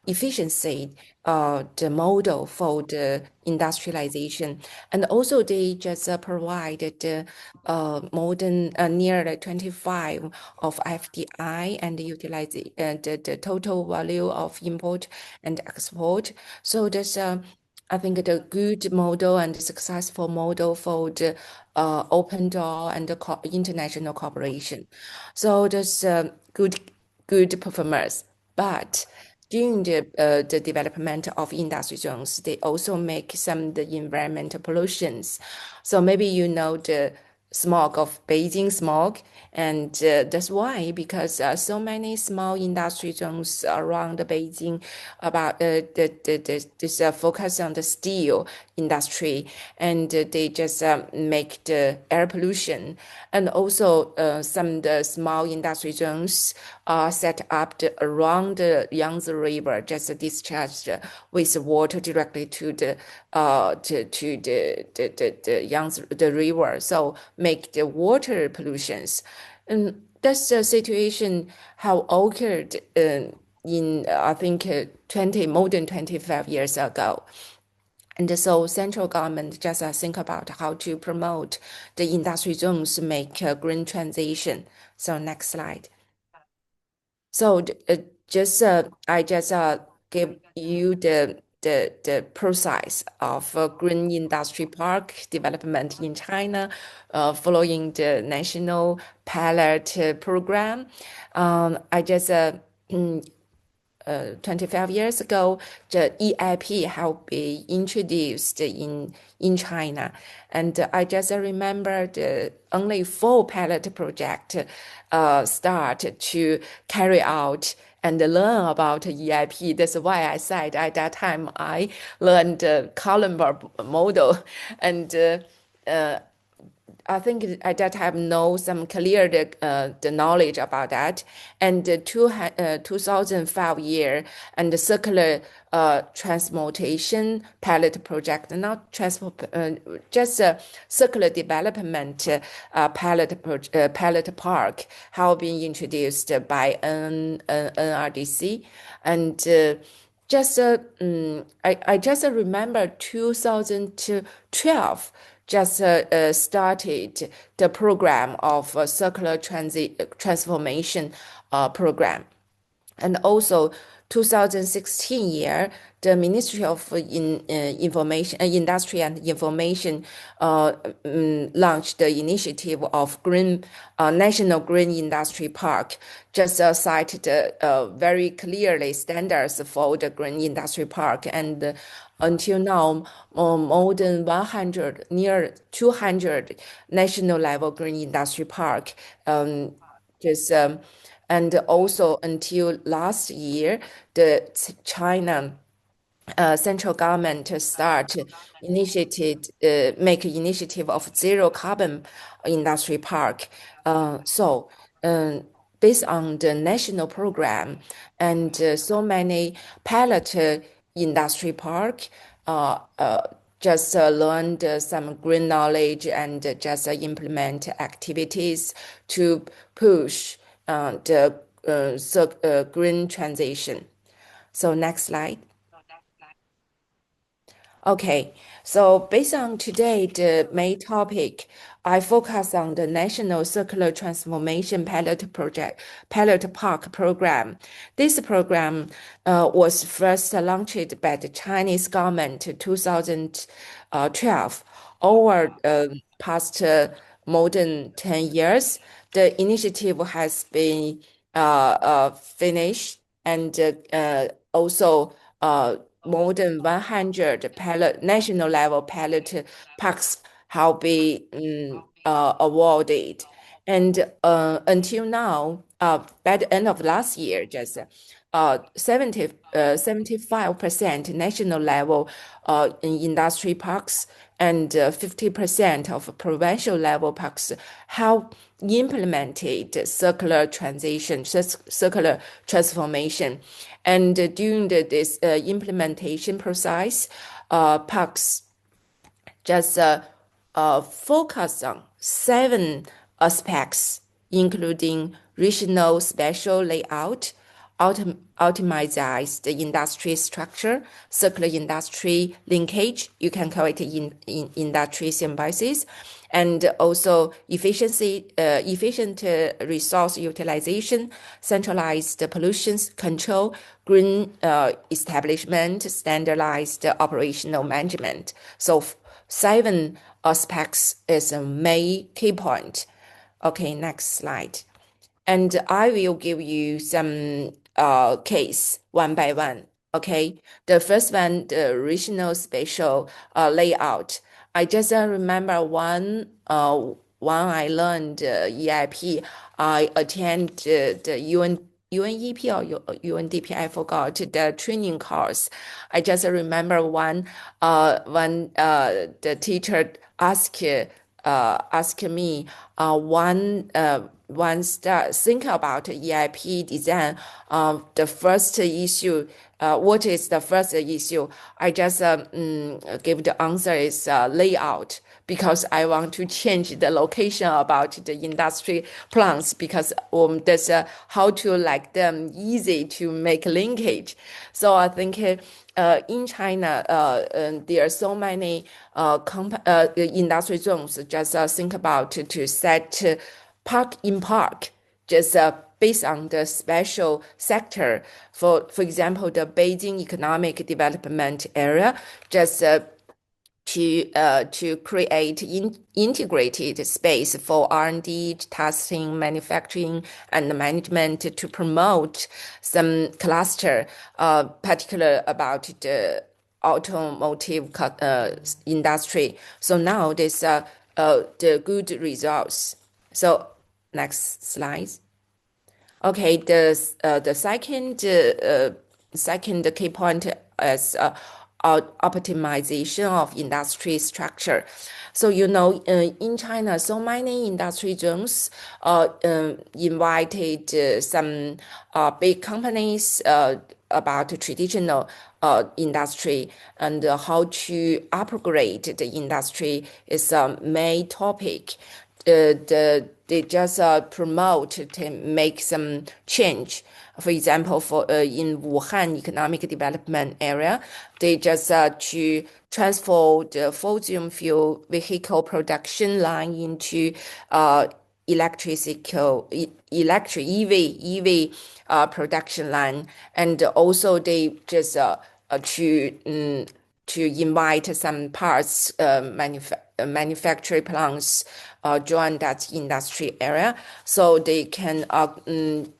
Speaker 2: efficiency, the model for the industrialization. And also they just provided more than nearly 25 of FDI and utilize the total value of import and export. So there's I think the good model and successful model for the open door and the international cooperation. So there's good performance, but during the development of industry zones, they also make some the environmental pollutions. So maybe you know the smog of Beijing smog, and that's why because so many small industry zones around Beijing about this focus on the steel industry, and they just make the air pollution, and also some the small industry zones are set up around the Yangtze River, just discharged with water directly to the Yangtze the river, so make the water pollutions. And that's the situation how occurred in I think more than 25 years ago. And so central government just think about how to promote the industry zones make a green transition. So next slide. So I just give you the process of green industry park development in China, following the national pilot program. I just 25 years ago, the EIP have been introduced in China. And I just remember the only 4 pilot project start to carry out and learn about EIP. That's why I said at that time I learned the Columbar model. And I think at that time know some clear the knowledge about that, and the 2005 year and the circular transmutation pilot project, not transport, just circular development pilot park have been introduced by NRDC, and I just remember 2012 just started the program of circular transformation program. And also 2016 year, the Ministry of Information, Industry and Information launched the initiative of National Green Industry Park, just cited very clearly standards for the green industry park. And until now, more than 100, near 200 national level green industry park just and also until last year, the China central government make initiative of zero carbon industry park. So based on the national program and so many pilot industry park, just learned some green knowledge and just implement activities to push the green transition. So next slide. Okay, so based on today, the main topic, I focus on the National Circular Transformation Pilot Park Program. This program was first launched by the Chinese government in 2012. Over past more than 10 years, the initiative has been finished, and also more than 100 national level pilot parks have been awarded. And until now, by the end of last year, just 75% national level in industry parks and 50% of provincial level parks have implemented circular transformation. And during this implementation process, parks just focus on 7 aspects, including regional spatial layout, optimize the industry structure, circular industry linkage, you can call it in industry symbiosis, and also efficient resource utilization, centralized pollution control, green establishment, standardized operational management. So 7 aspects is a main key point. Okay, next slide. And I will give you some case one by one. Okay, the first one, the regional spatial layout. I just remember one I learned EIP. I attend the UNEP or UNDP, I forgot the training course. I just remember when the teacher asked me think about EIP design. The first issue, what is the first issue? I just give the answer is layout, because I want to change the location about the industry plants, because that's how to like them easy to make linkage. So I think in China, there are so many industry zones. Just think about to set park in park just based on the special sector. For example, the Beijing Economic Development Area, just to create integrated space for R&D, testing, manufacturing, and management to promote some cluster, particular about the automotive industry. So now there's the good results. So next slide. Okay, the second key point is optimization of industry structure. So in China, so many industry zones invited some big companies about traditional industry, and how to upgrade the industry is a main topic. They just promote to make some change. For example, in Wuhan Economic Development Area, they just to transfer the fossil fuel vehicle production line into electric EV production line, and also they just to invite some parts manufacturing plants join that industry area, so they can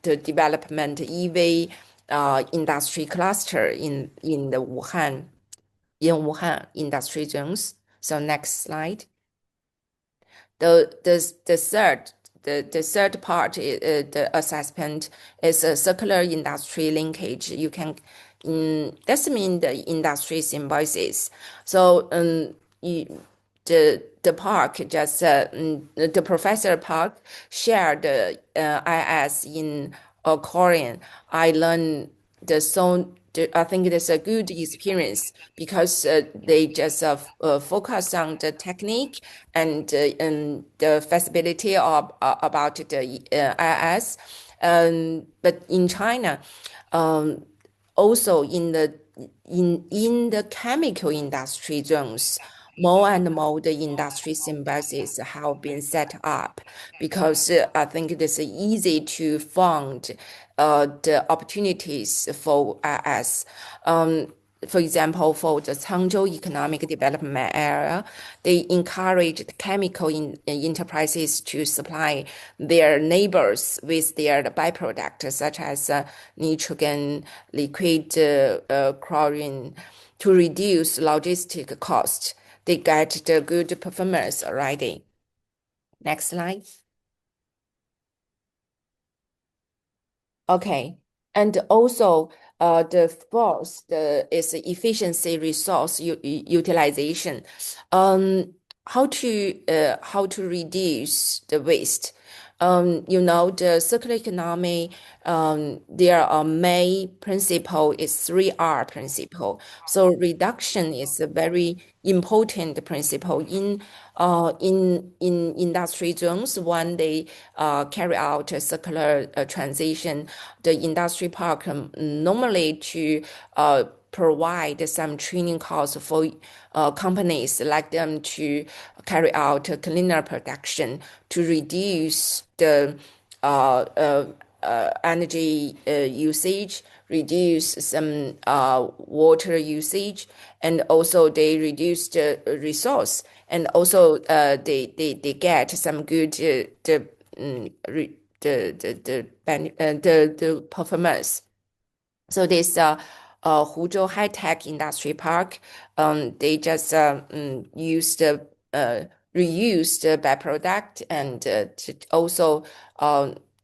Speaker 2: the development EV industry cluster in the Wuhan industry zones. So next slide. The third part, the assessment is a circular industry linkage. You can that's mean the industry symbiosis. So the park just the professor park shared the IS in Korean. I learned I think it is a good experience because they just focus on the technique and the feasibility of about the IS. But in China, also in the chemical industry zones, more and more the industry symbiosis have been set up, because I think it is easy to find the opportunities for us. For example, for the Changzhou Economic Development Area, they encouraged chemical enterprises to supply their neighbors with their byproducts, such as nitrogen, liquid chlorine, to reduce logistic costs. They get the good performance already. Next slide. Okay, and also the fourth is efficiency resource utilization. How to reduce the waste. The circular economy, their main principle is 3R principle. So reduction is a very important principle in industry zones. When they carry out a circular transition, the industry park normally to provide some training course for companies like them to carry out a cleaner production, to reduce the energy usage, reduce some water usage, and also they reduce the resource, and also they get some good the performance. So this Huzhou High Tech Industry Park, they just use the reused byproduct, and to also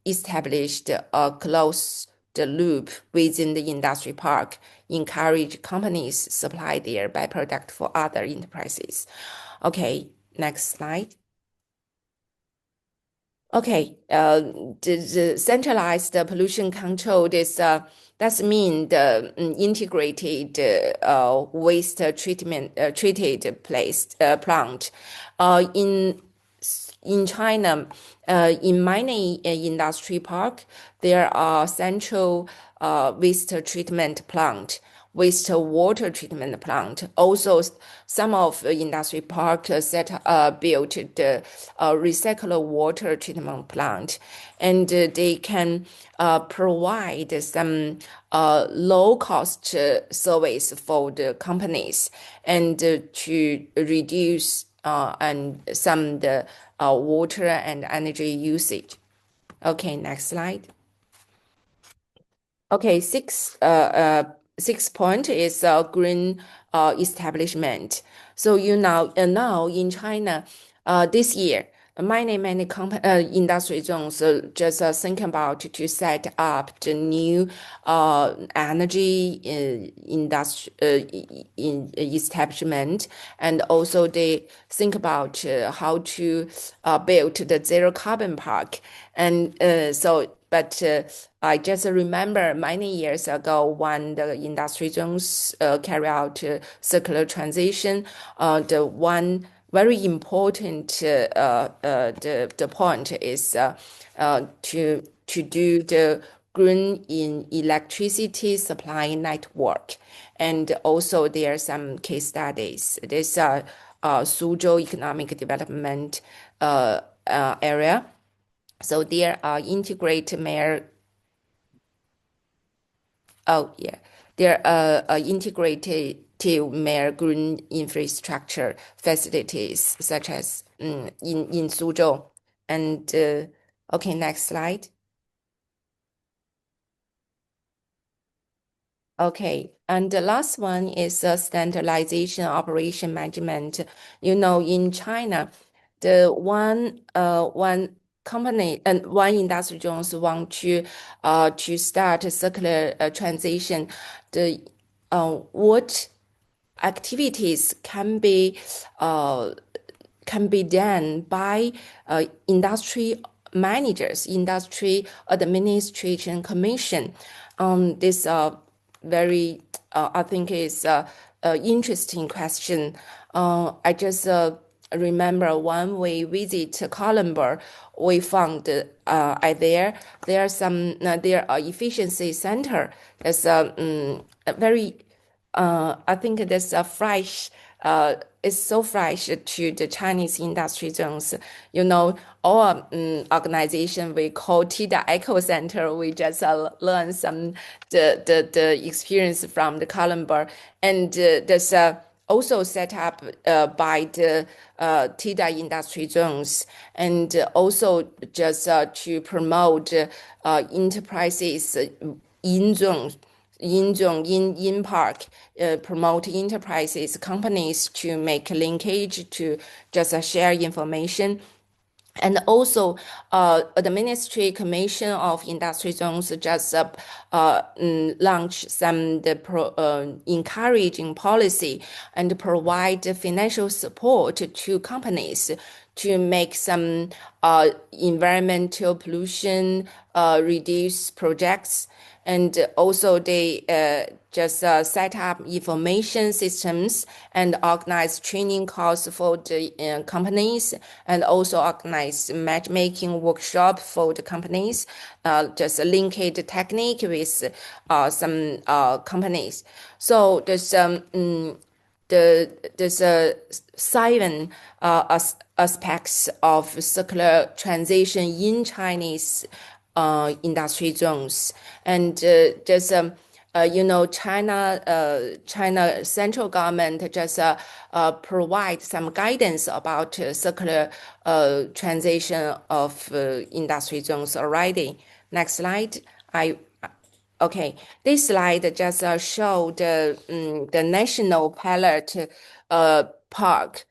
Speaker 2: established a closed loop within the industry park, encourage companies supply their byproduct for other enterprises. Okay, next slide. Okay, the centralized pollution control is that's mean the integrated waste treatment treated plant. In China, in many industry park, there are central waste treatment plant wastewater treatment plant. Also, some of the industry parks built the recycled water treatment plant, and they can provide some low cost service for the companies and to reduce and some the water and energy usage. Okay, next slide. Okay, six point is green establishment. So now in China, this year, many industry zones just think about to set up the new energy industry in establishment, and also they think about how to build the zero carbon park, and but I just remember many years ago when the industry zones carry out circular transition, the one very important the point is to do the green in electricity supply network, and also there are some case studies. There's Suzhou economic development area. So there are integrated mayor. Oh yeah, there are integrated mayor green infrastructure facilities such as in Suzhou. And okay, next slide. Okay, and the last one is standardization operation management. In China, the one company and one industry zones want to start a circular transition. The what activities can be done by industry managers, industry administration commission. This very I think is interesting question. I just remember when we visit Colombo, we found there are some there are efficiency center. There's a very I think there's a fresh it's so fresh to the Chinese industry zones. Our organization we call TIDA Eco Center. We just learn some the experience from the Colombo, and there's also set up by the TIDA industry zones, and also just to promote enterprises in zones in park, promote enterprises, companies to make linkage to just share information. And also, the Ministry Commission of Industry Zones just launched some encouraging policy and provide financial support to companies to make some environmental pollution reduce projects. And also they just set up information systems and organize training courses for the companies, and also organize matchmaking workshop for the companies, just link the technique with some companies. So there's seven aspects of circular transition in Chinese industry zones, and China central government just provide some guidance about circular transition of industry zones already. Next slide. Okay, this slide just show the national pilot project.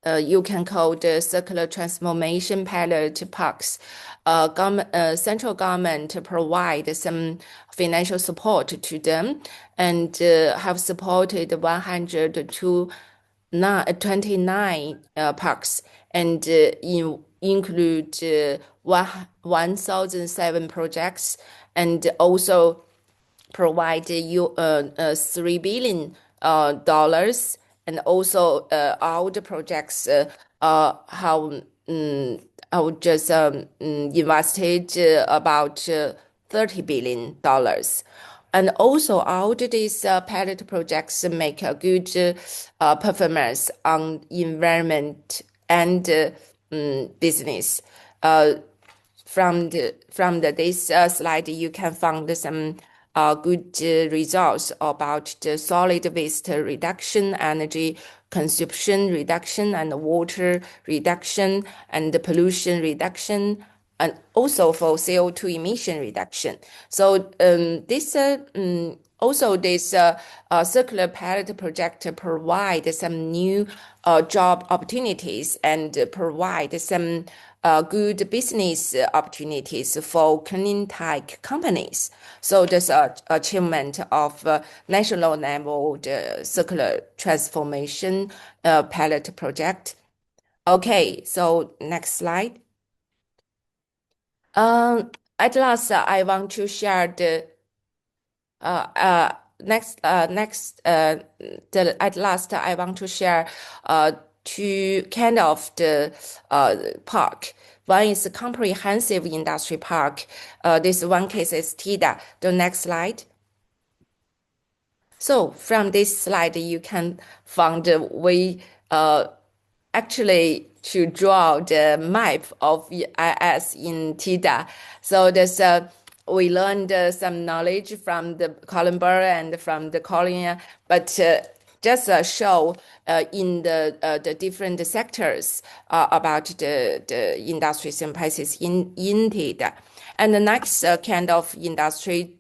Speaker 2: You can call the circular transformation pilot parks. Central government provide some financial support to them, and have supported 129 parks, and include 1,007 projects, and also provide $3 billion, and also all the projects have I would just invested about $30 billion. And also all these pilot projects make a good performance on environment and business. From this slide, you can find some good results about the solid waste reduction, energy consumption reduction, and water reduction, and the pollution reduction, and also for CO2 emission reduction. So this circular pilot project provide some new job opportunities and provide some good business opportunities for clean tech companies. So this achievement of national level the circular transformation pilot project. Okay, so next slide. At last, I want to share the at last, I want to share two kind of the park. One is a comprehensive industry park. This one case is TIDA. The next slide. So from this slide, you can find we actually to draw the map of IS in TIDA. So there's we learned some knowledge from the Columbar and from the Collier, but just show in the different sectors about the industries and prices in TIDA. And the next kind of industry,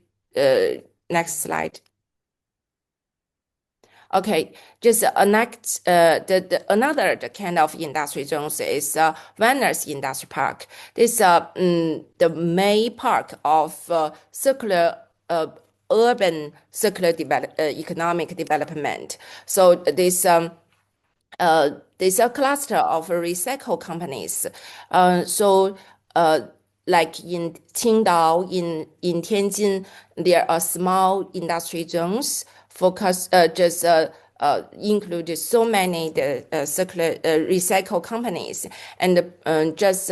Speaker 2: next slide. Okay, just another kind of industry zones is Venice Industry Park. This the main park of circular urban circular economic development. So this there's a cluster of recycle companies. Like in Qingdao, in Tianjin, there are small industry zones focus just include so many the circular recycle companies and just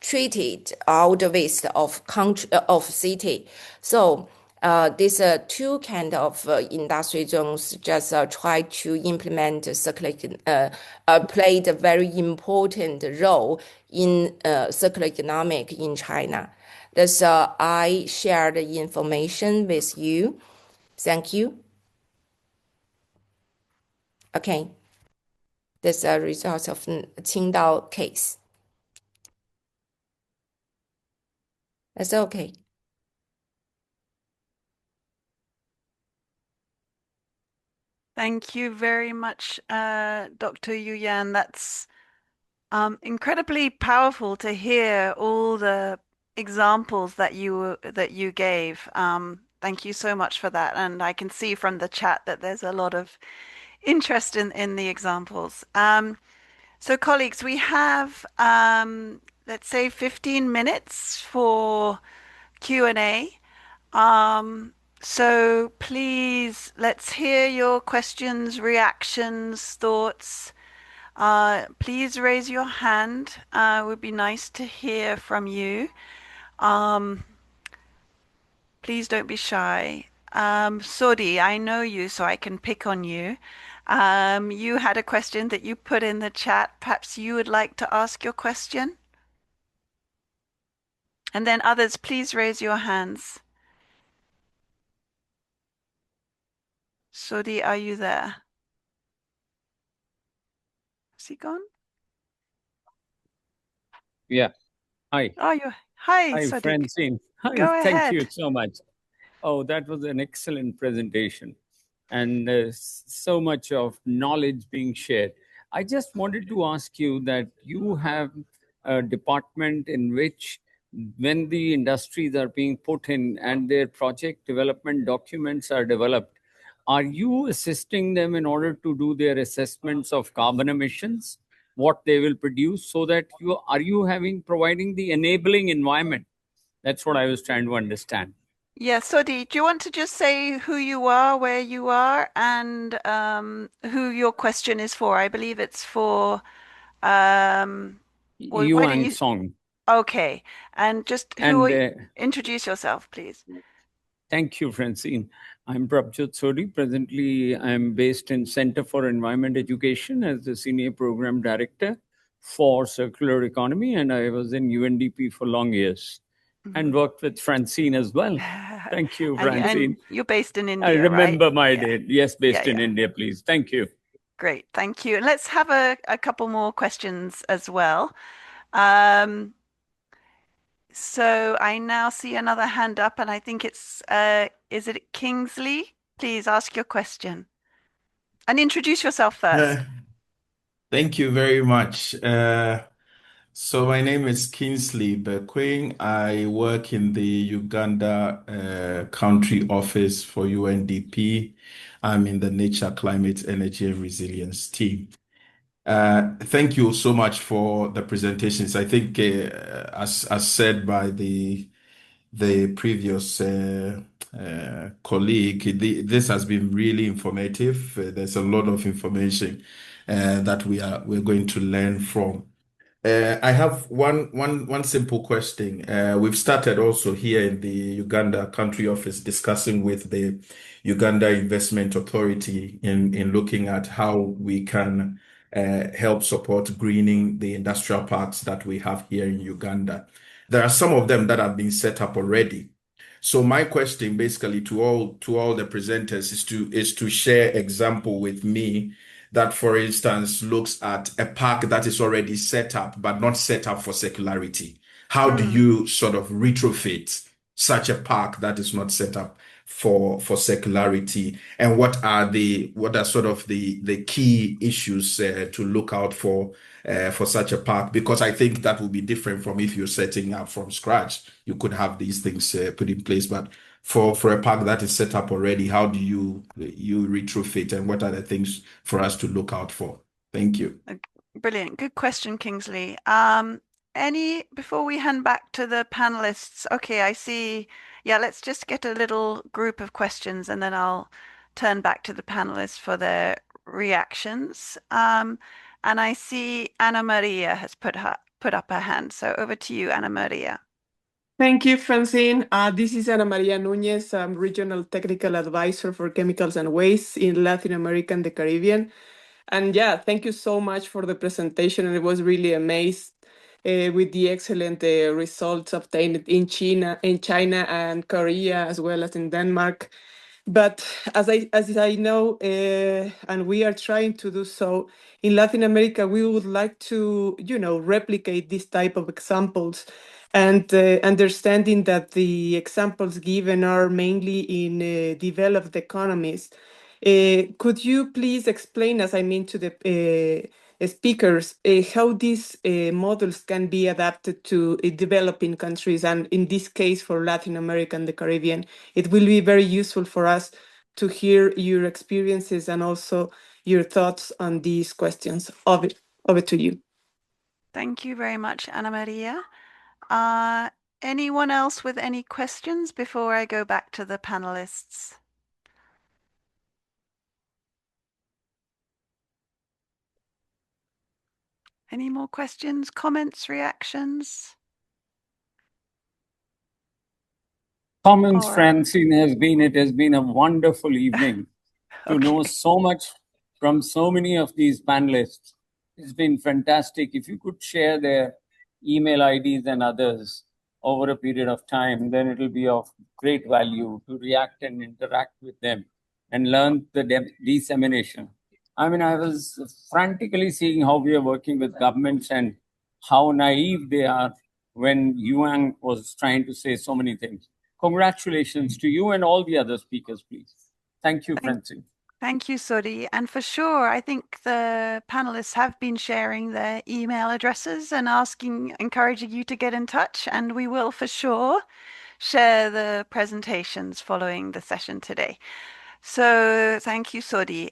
Speaker 2: treated all the waste of city. So these two kind of industry zones just try to implement circular, played a very important role in circular economic in China. Thus, I share the information with you. Thank you. Okay, that's a result of Qingdao case. That's okay.
Speaker 1: Thank you very much, Dr. Yu Yan. That's incredibly powerful to hear all the examples that you gave. Thank you so much for that. And I can see from the chat that there's a lot of interest in the examples. So colleagues, we have let's say 15 minutes for Q&A. So please, let's hear your questions, reactions, thoughts. Please raise your hand. It would be nice to hear from you. Please don't be shy. Sodi, I know you, so I can pick on you. You had a question that you put in the chat. Perhaps you would like to ask your question? And then others, please raise your hands. Sodi, are you there? Is he gone?
Speaker 6: Yeah. Hi.
Speaker 1: Oh, hi,
Speaker 6: Hi,
Speaker 1: Sadiq.
Speaker 6: Francine. Hi,
Speaker 1: Go
Speaker 6: thank you
Speaker 1: ahead.
Speaker 6: so much. Oh, that was an excellent presentation and so much of knowledge being shared. I just wanted to ask you that you have a department in which when the industries are being put in and their project development documents are developed, are you assisting them in order to do their assessments of carbon emissions, what they will produce, so that you providing the enabling environment? That's what I was trying to understand.
Speaker 1: Yeah, Sodi, do you want to just say who you are, where you are, and who your question is for? I believe it's for well, why don't
Speaker 6: Yuan
Speaker 1: you
Speaker 6: Song.
Speaker 1: okay, and just
Speaker 6: And
Speaker 1: introduce yourself, please.
Speaker 6: Thank you, Francine. I'm Prabjot Sodi. Presently, I'm based in Center for Environment Education as the Senior Program Director for Circular Economy, and I was in UNDP for long years and worked with Francine as well. Thank you, Francine.
Speaker 1: And you're based in India,
Speaker 6: I remember
Speaker 1: right?
Speaker 6: my
Speaker 1: Yeah.
Speaker 6: date. Yes, based in
Speaker 1: yeah.
Speaker 6: India, please. Thank you.
Speaker 1: Great, thank you. And let's have a couple more questions as well. So I now see another hand up, and I think it's is it Kingsley? Please ask your question and introduce yourself first.
Speaker 7: Thank you very much. So my name is Kingsley Bequing. I work in the Uganda country office for UNDP. I'm in the Nature, Climate, Energy, and Resilience team. Thank you so much for the presentations. I think, as said by the previous colleague, this has been really informative. There's a lot of information that we're going to learn from. I have one simple question. We've started also here in the Uganda country office discussing with the Uganda Investment Authority in looking at how we can help support greening the industrial parks that we have here in Uganda. There are some of them that have been set up already. So my question basically to all the presenters is to share example with me that, for instance, looks at a park that is already set up but not set up for circularity. How do you sort of retrofit such a park that is not set up for circularity, and what are sort of the key issues to look out for such a park? Because I think that will be different from if you're setting up from scratch. You could have these things put in place, but for a park that is set up already, how do you retrofit, and what are the things for us to look out for? Thank you.
Speaker 1: Brilliant. Good question, Kingsley. Before we hand back to the panelists, okay, I see. Yeah, let's just get a little group of questions and then I'll turn back to the panelists for their reactions. And I see Anna Maria has put up her hand. So over to you, Anna Maria.
Speaker 8: Thank you, Francine. This is Ana Maria Núñez. I'm Regional Technical Advisor for Chemicals and Waste in Latin America and the Caribbean. And yeah, thank you so much for the presentation. And I was really amazed with the excellent results obtained in China and Korea, as well as in Denmark. But as I know, and we are trying to do so in Latin America, we would like to, replicate this type of examples, and understanding that the examples given are mainly in developed economies. Could you please explain, as I mean to the speakers, how these models can be adapted to developing countries, and in this case for Latin America and the Caribbean? It will be very useful for us to hear your experiences and also your thoughts on these questions. Over to you.
Speaker 1: Thank you very much, Anna Maria. Anyone else with any questions before I go back to the panelists? Any more questions, comments, reactions?
Speaker 6: Comments,
Speaker 1: All right.
Speaker 6: Francine, it has been a wonderful evening to know so much from so many of these panelists. It's been fantastic. If you could share their email IDs and others over a period of time, then it'll be of great value to react and interact with them and learn the dissemination. I mean, I was frantically seeing how we are working with governments and how naive they are when Yuan was trying to say so many things. Congratulations to you and all the other speakers, please. Thank you, Francine.
Speaker 1: Thank you, Sodi. And for sure, I think the panelists have been sharing their email addresses and encouraging you to get in touch. And we will for sure share the presentations following the session today. So thank you, Sodi.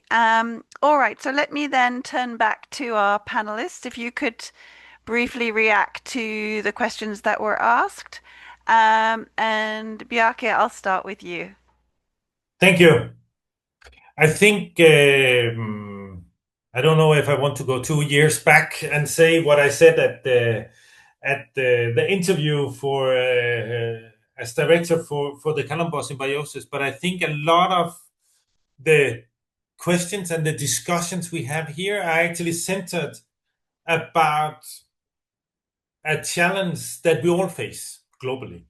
Speaker 1: All right, so let me then turn back to our panelists. If you could briefly react to the questions that were asked. And Bjarke, I'll start with you.
Speaker 3: Thank you. I think I don't know if I want to go 2 years back and say what I said at the interview for as director for the Kalundborg symbiosis, but I think a lot of the questions and the discussions we have here are actually centered about a challenge that we all face globally,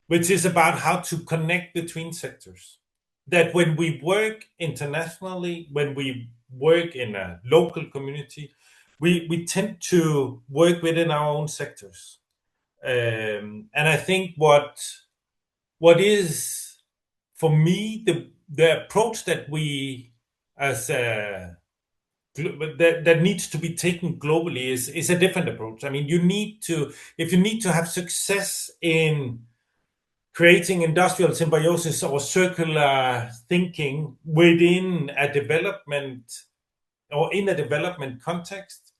Speaker 3: which is about how to connect between sectors. That when we work internationally, when we work in a local community, we tend to work within our own sectors. And I think what is, for me, the approach that we as that needs to be taken globally is a different approach. I mean, if you need to have success in creating industrial symbiosis or circular thinking within a development or in a development context,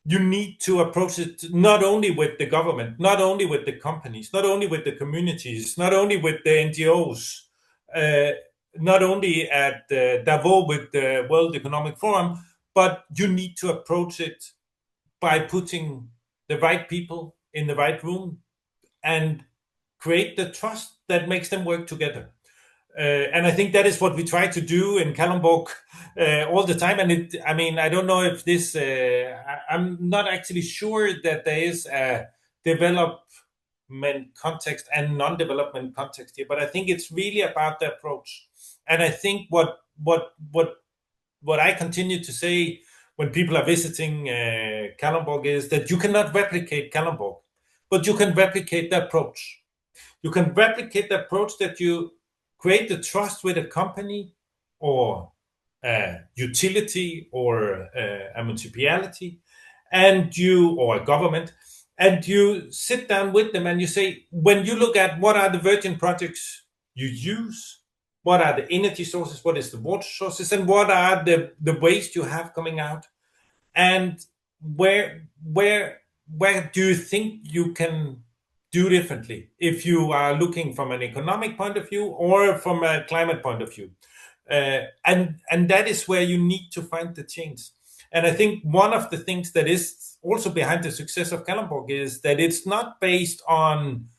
Speaker 3: you need to approach it not only with the government, not only with the companies, not only with the communities, not only with the NGOs, not only at Davos with the World Economic Forum, but you need to approach it by putting the right people in the right room and create the trust that makes them work together. And I think that is what we try to do in Kalundborg all the time. And I don't know if this, I'm not actually sure that there is a development context and non-development context here, but I think it's really about the approach. And I think what I continue to say when people are visiting Kalundborg is that you cannot replicate Kalundborg, but you can replicate the approach. You can replicate the approach that you create the trust with a company or a utility or a municipality or a government, and you sit down with them and you say, when you look at what are the virgin projects you use, what are the energy sources, what is the water sources, and what are the waste you have coming out, and where do you think you can do differently if you are looking from an economic point of view or from a climate point of view, and that is where you need to find the change. And I think one of the things that is also behind the success of Kalundborg is that it's not based on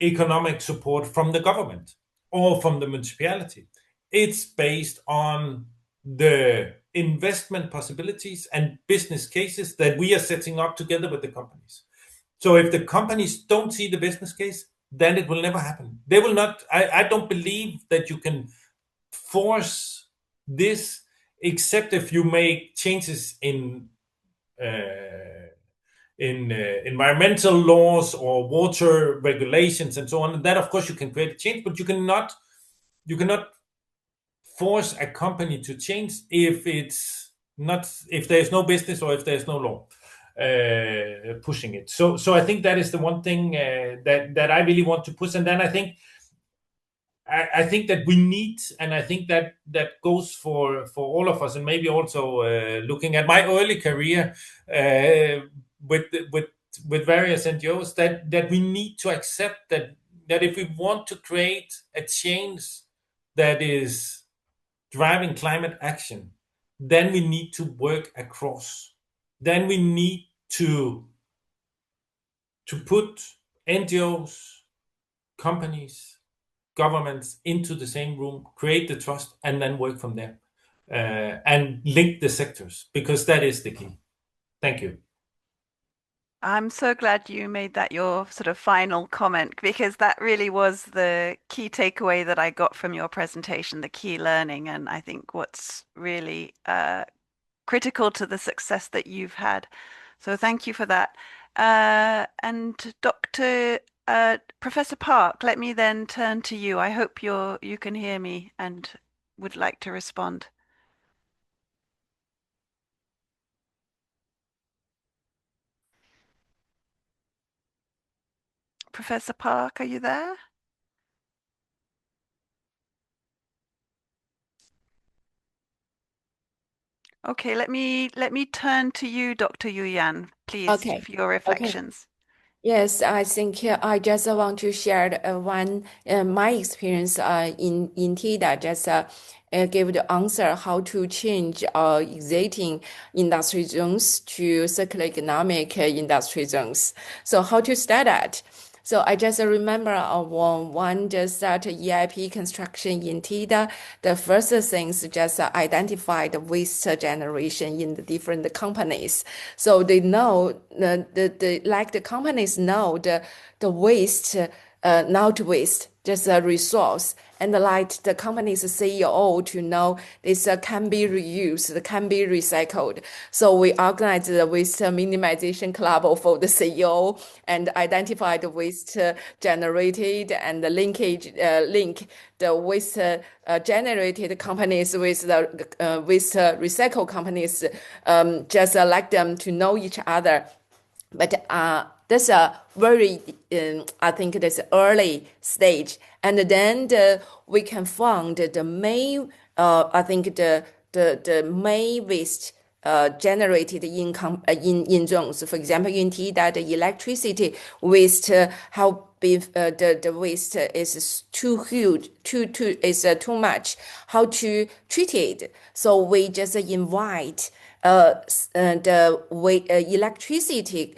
Speaker 3: economic support from the government or from the municipality. It's based on the investment possibilities and business cases that we are setting up together with the companies. So if the companies don't see the business case, then it will never happen. They will not. I don't believe that you can force this, except if you make changes in environmental laws or water regulations and so on. And that, of course, you can create a change, but you cannot force a company to change if there's no business or if there's no law pushing it. So I think that is the one thing that I really want to push. And then I think that we need, and I think that goes for all of us, and maybe also looking at my early career with various NGOs, that we need to accept that if we want to create a change that is driving climate action, then we need to work across. Then we need to put NGOs, companies, governments into the same room, create the trust, and then work from there, and link the sectors, because that is the key. Thank you.
Speaker 1: I'm so glad you made that your sort of final comment, because that really was the key takeaway that I got from your presentation, the key learning, and I think what's really critical to the success that you've had. So thank you for that. And Professor Park, let me then turn to you. I hope you can hear me and would like to respond. Professor Park, are you there? Okay, let me turn to you, Dr. Yuyan, please,
Speaker 2: Okay.
Speaker 1: for your reflections.
Speaker 2: Yes, I think I just want to share my experience in TIDA, just give the answer how to change existing industry zones to circular economic industry zones. So how to start that? So I just remember one just start EIP construction in TIDA. The first things just identify the waste generation in the different companies. So they know the companies know the waste, not waste, just a resource. And like the company's CEO to know this can be reused, can be recycled. So we organized the waste minimization club for the CEO and identify the waste generated and the link the waste generated companies with the waste recycle companies, just like them to know each other. But that's a very, I think that's early stage. And then we can find the main, I think the main waste generated in zones. For example, you see that the electricity waste, how big the waste is too huge, too much. How to treat it? So we just invite the electricity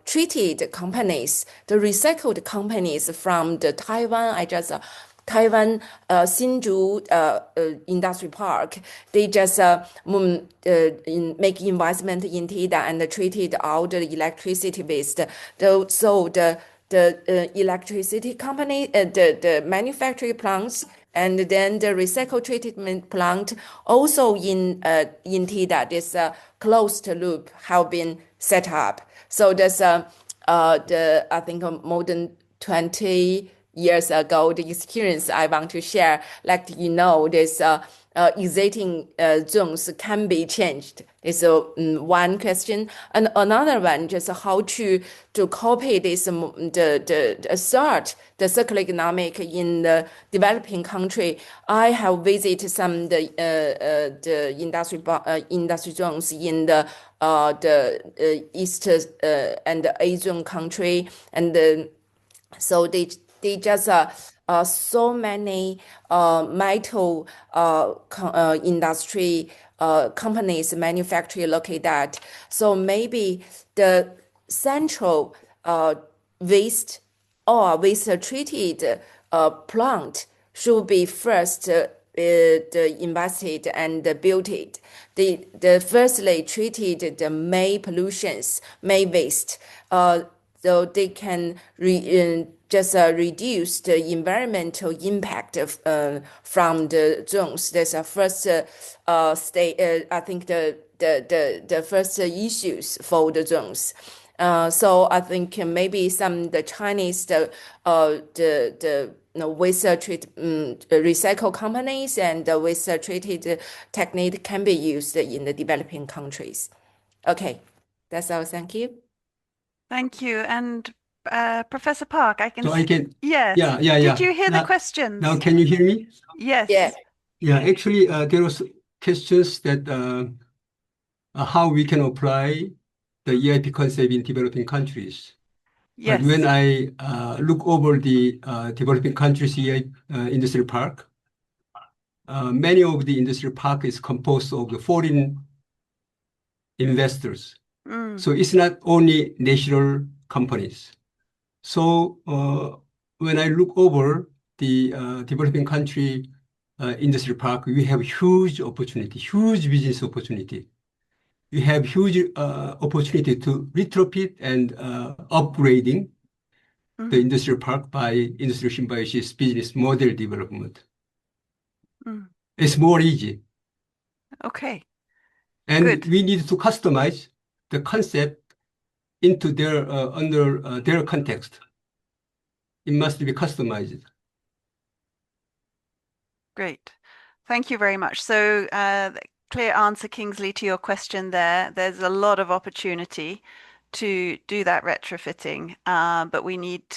Speaker 2: treated companies, the recycled companies from the Taiwan Hsinchu Industry Park. They just make investment in TIDA and treated all the electricity waste. So the electricity company, the manufacturing plants, and then the recycle treatment plant also in TIDA, this closed loop have been set up. So there's I think more than 20 years ago, the experience I want to share, like this existing zones can be changed. Is one question, and another one just how to copy this the start the circular economic in the developing country. I have visited some the industry zones in the East and Asian country, and so they just so many metal industry companies manufacturing located that. So maybe the central waste or waste treated plant should be first invested and built it. The firstly treated the main pollutions, main waste, so they can just reduce the environmental impact of, from the zones. That's a first state. I think the first issues for the zones. So I think maybe the Chinese waste recycle companies and the waste treated technique can be used in the developing countries. Okay, that's all. Thank you.
Speaker 1: Thank you. And Professor Park, I can
Speaker 5: So I can,
Speaker 1: yes.
Speaker 5: yeah.
Speaker 1: Did you hear the
Speaker 5: Now,
Speaker 1: questions?
Speaker 5: now can you hear me?
Speaker 1: Yes.
Speaker 2: Yeah.
Speaker 5: Yeah, actually, there was questions that how we can apply the EIP concept in developing countries. But
Speaker 1: Yes.
Speaker 5: when I look over the developing countries EIP industrial park, many of the industrial park is composed of the foreign investors. So it's not only national companies. So when I look over the developing country industry park, we have huge opportunity, huge business opportunity. We have huge opportunity to retrofit and upgrading the industrial park by industrial symbiosis business model development. It's more easy.
Speaker 1: Okay.
Speaker 5: And
Speaker 1: Good.
Speaker 5: we need to customize the concept into their under their context. It must be customized.
Speaker 1: Great. Thank you very much. So clear answer, Kingsley, to your question there. There's a lot of opportunity to do that retrofitting, but we need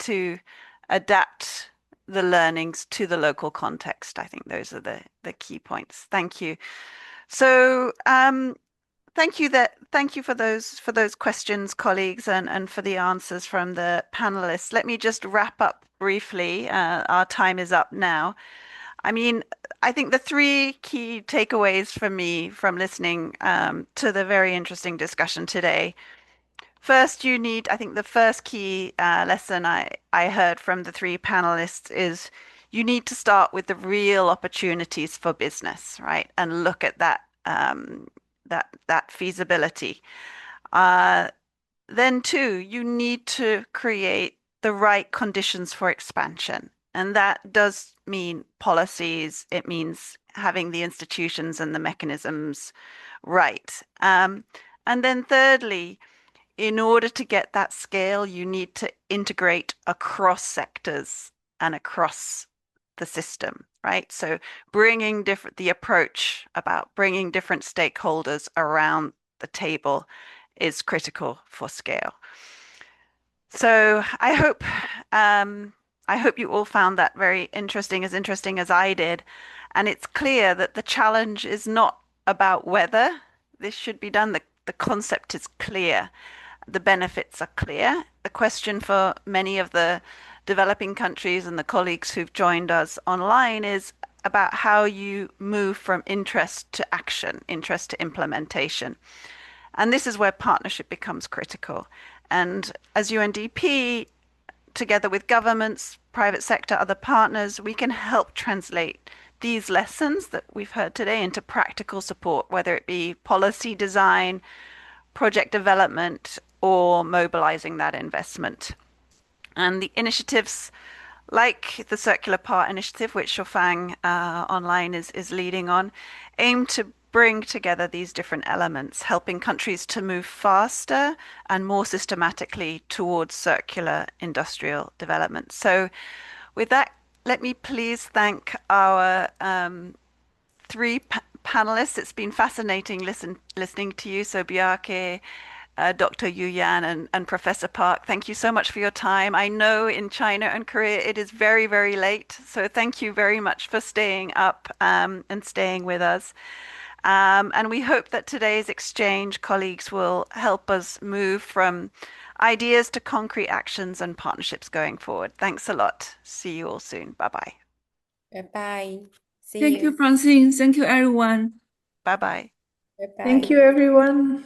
Speaker 1: to adapt the learnings to the local context. I think those are the key points. Thank you. So thank you for those questions, colleagues, and for the answers from the panelists. Let me just wrap up briefly. Our time is up now. I mean, I think the three key takeaways for me from listening to the very interesting discussion today. first you need, I think the first key lesson I heard from the three panelists is you need to start with the real opportunities for business, right? And look at that that feasibility. Then two, you need to create the right conditions for expansion. And that does mean policies. It means having the institutions and the mechanisms right. And then thirdly, in order to get that scale, you need to integrate across sectors and across the system, right? So bringing the approach about bringing different stakeholders around the table is critical for scale. So I hope you all found that very interesting as I did. And it's clear that the challenge is not about whether this should be done. The concept is clear. The benefits are clear. The question for many of the developing countries and the colleagues who've joined us online is about how you move from interest to action, interest to implementation. And this is where partnership becomes critical. And as UNDP, together with governments, private sector, other partners, we can help translate these lessons that we've heard today into practical support, whether it be policy design, project development, or mobilizing that investment. And the initiatives like the Circular Part Initiative, which Shofang online is leading on, aim to bring together these different elements, helping countries to move faster and more systematically towards circular industrial development. So with that, let me please thank our three panelists. It's been fascinating listening to you. So Bjarke, Dr. Yu Yan and Professor Park, thank you so much for your time. I know in China and Korea it is very, very late. So thank you very much for staying up and staying with us. And we hope that today's exchange, colleagues, will help us move from ideas to concrete actions and partnerships going forward. Thanks a lot. See you all soon. Bye-bye.
Speaker 2: Bye-bye. See
Speaker 4: Thank you,
Speaker 2: you.
Speaker 4: Francine. Thank you, everyone.
Speaker 1: Bye-bye.
Speaker 2: Bye-bye.
Speaker 8: Thank you, everyone.